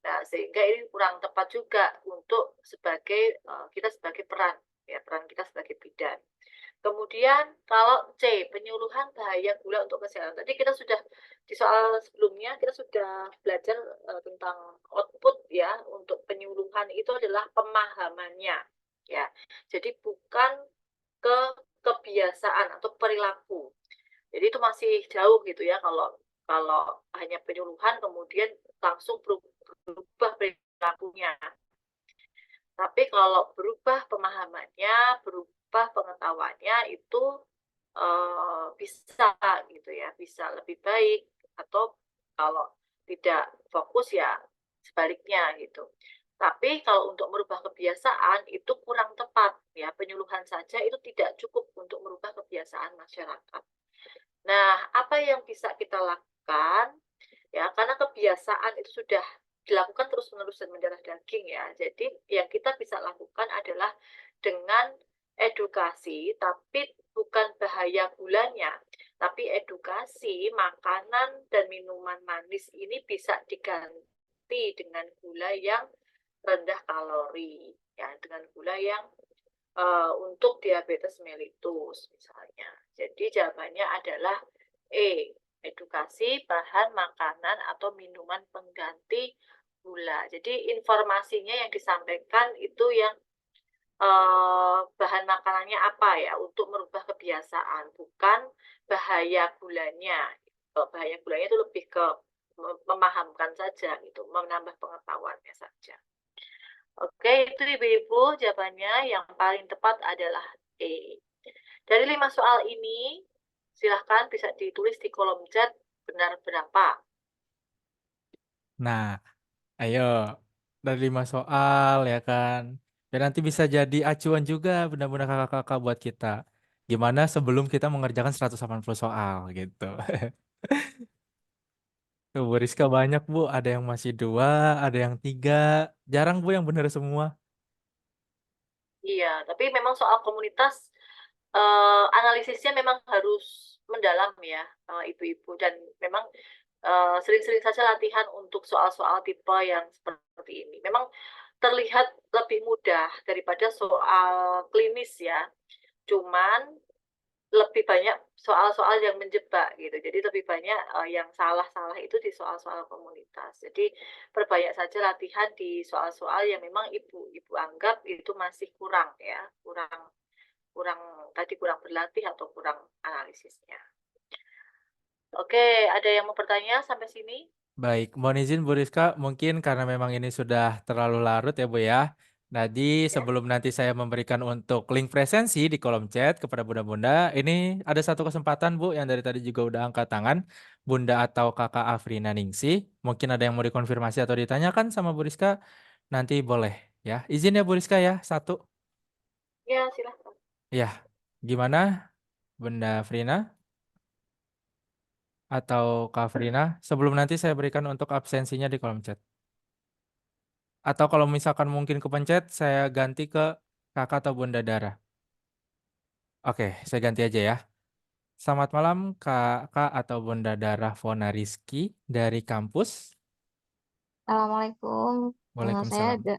Nah, sehingga ini kurang tepat juga untuk kita sebagai peran ya, peran kita sebagai bidan. Kemudian kalau C, penyuluhan bahaya gula untuk kesehatan. Tadi kita sudah di soal sebelumnya kita sudah belajar tentang output ya, untuk penyuluhan itu adalah pemahamannya ya. Jadi bukan ke kebiasaan atau perilaku. Jadi itu masih jauh gitu ya, kalau hanya penyuluhan kemudian langsung berubah perilakunya. Tapi kalau berubah pemahamannya, berubah pengetahuannya itu bisa gitu ya, bisa lebih baik, atau kalau tidak fokus ya sebaliknya gitu. Tapi kalau untuk merubah kebiasaan itu kurang tepat ya, penyuluhan saja itu tidak cukup untuk merubah kebiasaan masyarakat. Nah, apa yang bisa kita lakukan? Ya, karena kebiasaan itu sudah dilakukan terus-menerus dan mendarah daging ya. Jadi yang kita bisa lakukan adalah dengan edukasi, tapi bukan bahaya gulanya, Tapi edukasi makanan dan minuman manis ini bisa diganti dengan gula yang rendah kalori, ya, dengan gula yang untuk diabetes mellitus misalnya. Jadi jawabannya adalah E, edukasi bahan makanan atau minuman pengganti gula. Jadi informasinya yang disampaikan itu yang bahan makanannya apa ya untuk merubah kebiasaan, bukan bahaya gulanya. Bahaya gulanya itu lebih ke memahamkan saja gitu, menambah pengetahuannya saja. Oke, itu Ibu-Ibu jawabannya yang paling tepat adalah E. Dari 5 soal ini, silahkan bisa ditulis di kolom chat benar berapa. Nah, ayo dari 5 soal ya kan. Dan nanti bisa jadi acuan juga bunda-bunda kakak-kakak buat kita. Gimana sebelum kita mengerjakan 180 soal gitu. Tuh, Bu Rizka banyak Bu, ada yang masih 2, ada yang 3. Jarang Bu yang benar semua. Iya, tapi memang soal komunitas analisisnya memang harus mendalam ya, Ibu-Ibu, dan memang sering-sering saja latihan untuk soal-soal tipe yang seperti ini. Memang terlihat lebih mudah daripada soal klinis ya. Cuman lebih banyak soal-soal yang menjebak gitu. Jadi lebih banyak yang salah-salah itu di soal-soal komunitas. Jadi perbanyak saja latihan di soal-soal yang memang ibu anggap itu masih kurang ya, kurang berlatih atau kurang analisisnya. Oke, ada yang mau bertanya sampai sini? Baik, mohon izin Bu Rizka, mungkin karena memang ini sudah terlalu larut ya Bu ya. Jadi Ya. sebelum nanti saya memberikan untuk link presensi di kolom chat kepada bunda-bunda, ini ada satu kesempatan Bu yang dari tadi juga udah angkat tangan, Bunda atau Kakak Afrina Ningsih. Mungkin ada yang mau dikonfirmasi atau ditanyakan sama Bu Rizka, nanti boleh ya. Izin ya Bu Rizka ya, satu. Ya, silahkan. Ya, gimana Bunda Afrina? Atau Kak Afrina, sebelum nanti saya berikan untuk absensinya di kolom chat. Atau kalau misalkan mungkin kepencet, saya ganti ke kakak atau Bunda Dara. Oke, saya ganti aja ya. Selamat malam kakak atau Bunda Dara Fona Rizky dari kampus. Assalamualaikum. Saya Waalaikumsalam.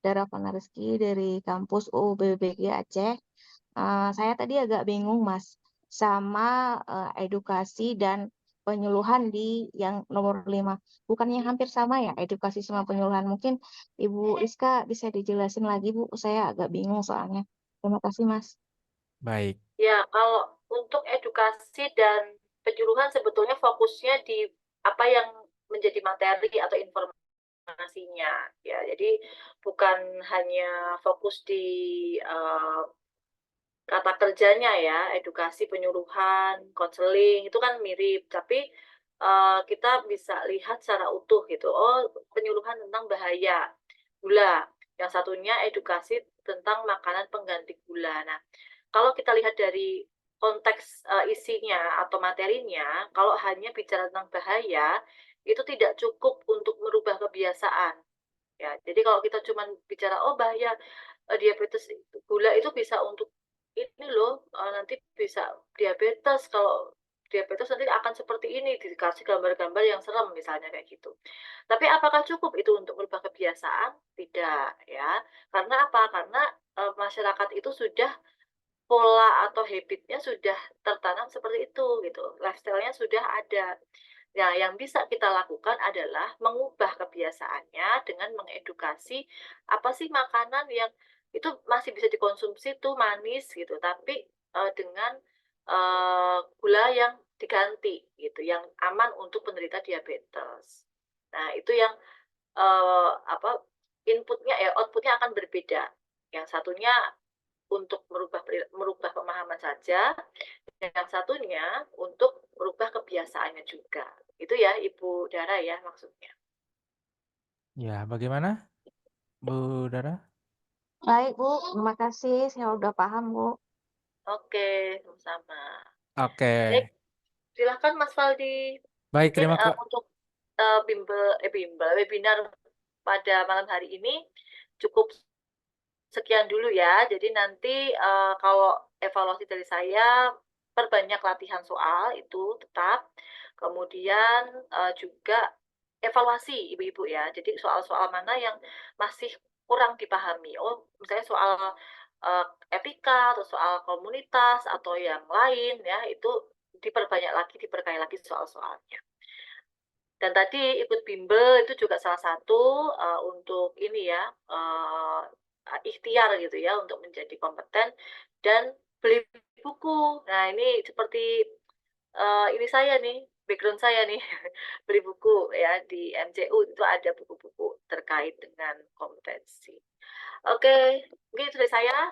Dara Fana Rizky dari kampus UBBG Aceh. Saya tadi agak bingung, Mas, sama edukasi dan penyuluhan di yang nomor 5. Bukannya hampir sama ya, edukasi sama penyuluhan. Mungkin Ibu Rizka bisa dijelasin lagi, Bu. Saya agak bingung soalnya. Terima kasih, Mas. Baik. Ya, kalau untuk edukasi dan penyuluhan sebetulnya fokusnya di apa yang menjadi materi atau informasinya ya. Jadi bukan hanya fokus di kata kerjanya ya, edukasi, penyuluhan, konseling itu kan mirip, tapi kita bisa lihat secara utuh gitu. Oh, penyuluhan tentang bahaya gula. Yang satunya edukasi tentang makanan pengganti gula. Nah, kalau kita lihat dari konteks isinya atau materinya, kalau hanya bicara tentang bahaya, itu tidak cukup untuk merubah kebiasaan. Ya, jadi kalau kita cuma bicara oh bahaya diabetes gula itu bisa untuk ini loh, nanti bisa diabetes, kalau diabetes nanti akan seperti ini, dikasih gambar-gambar yang serem misalnya kayak gitu. Tapi apakah cukup itu untuk merubah kebiasaan? Tidak ya. Karena apa? Karena masyarakat itu sudah pola atau habitnya sudah tertanam seperti itu gitu. Lifestyle-nya sudah ada. Nah, yang bisa kita lakukan adalah mengubah kebiasaannya dengan mengedukasi apa sih makanan yang itu masih bisa dikonsumsi tuh manis gitu, tapi dengan gula yang diganti gitu, yang aman untuk penderita diabetes. Nah, itu yang apa inputnya ya outputnya akan berbeda. Yang satunya untuk merubah pemahaman saja, yang satunya untuk merubah kebiasaannya juga. Itu ya Ibu Dara ya maksudnya. Ya, bagaimana Bu Dara? Baik, Bu. Terima kasih. Saya udah paham, Bu. Oke, sama-sama. Oke. Baik, silakan Mas Faldi. Baik, Mungkin terima kasih. untuk webinar pada malam hari ini cukup sekian dulu ya. Jadi nanti kalau evaluasi dari saya perbanyak latihan soal itu tetap. Kemudian juga evaluasi ibu-ibu ya. Jadi soal-soal mana yang masih kurang dipahami. Oh, misalnya soal etika atau soal komunitas atau yang lain ya, itu diperbanyak lagi, diperkaya lagi soal-soalnya. Dan tadi ikut bimbel itu juga salah satu untuk ini ya, ikhtiar gitu ya untuk menjadi kompeten, dan beli buku. Nah, ini seperti ini saya nih, background saya nih, beli buku ya di MCU itu ada buku-buku terkait dengan kompetensi. Oke, mungkin itu dari saya.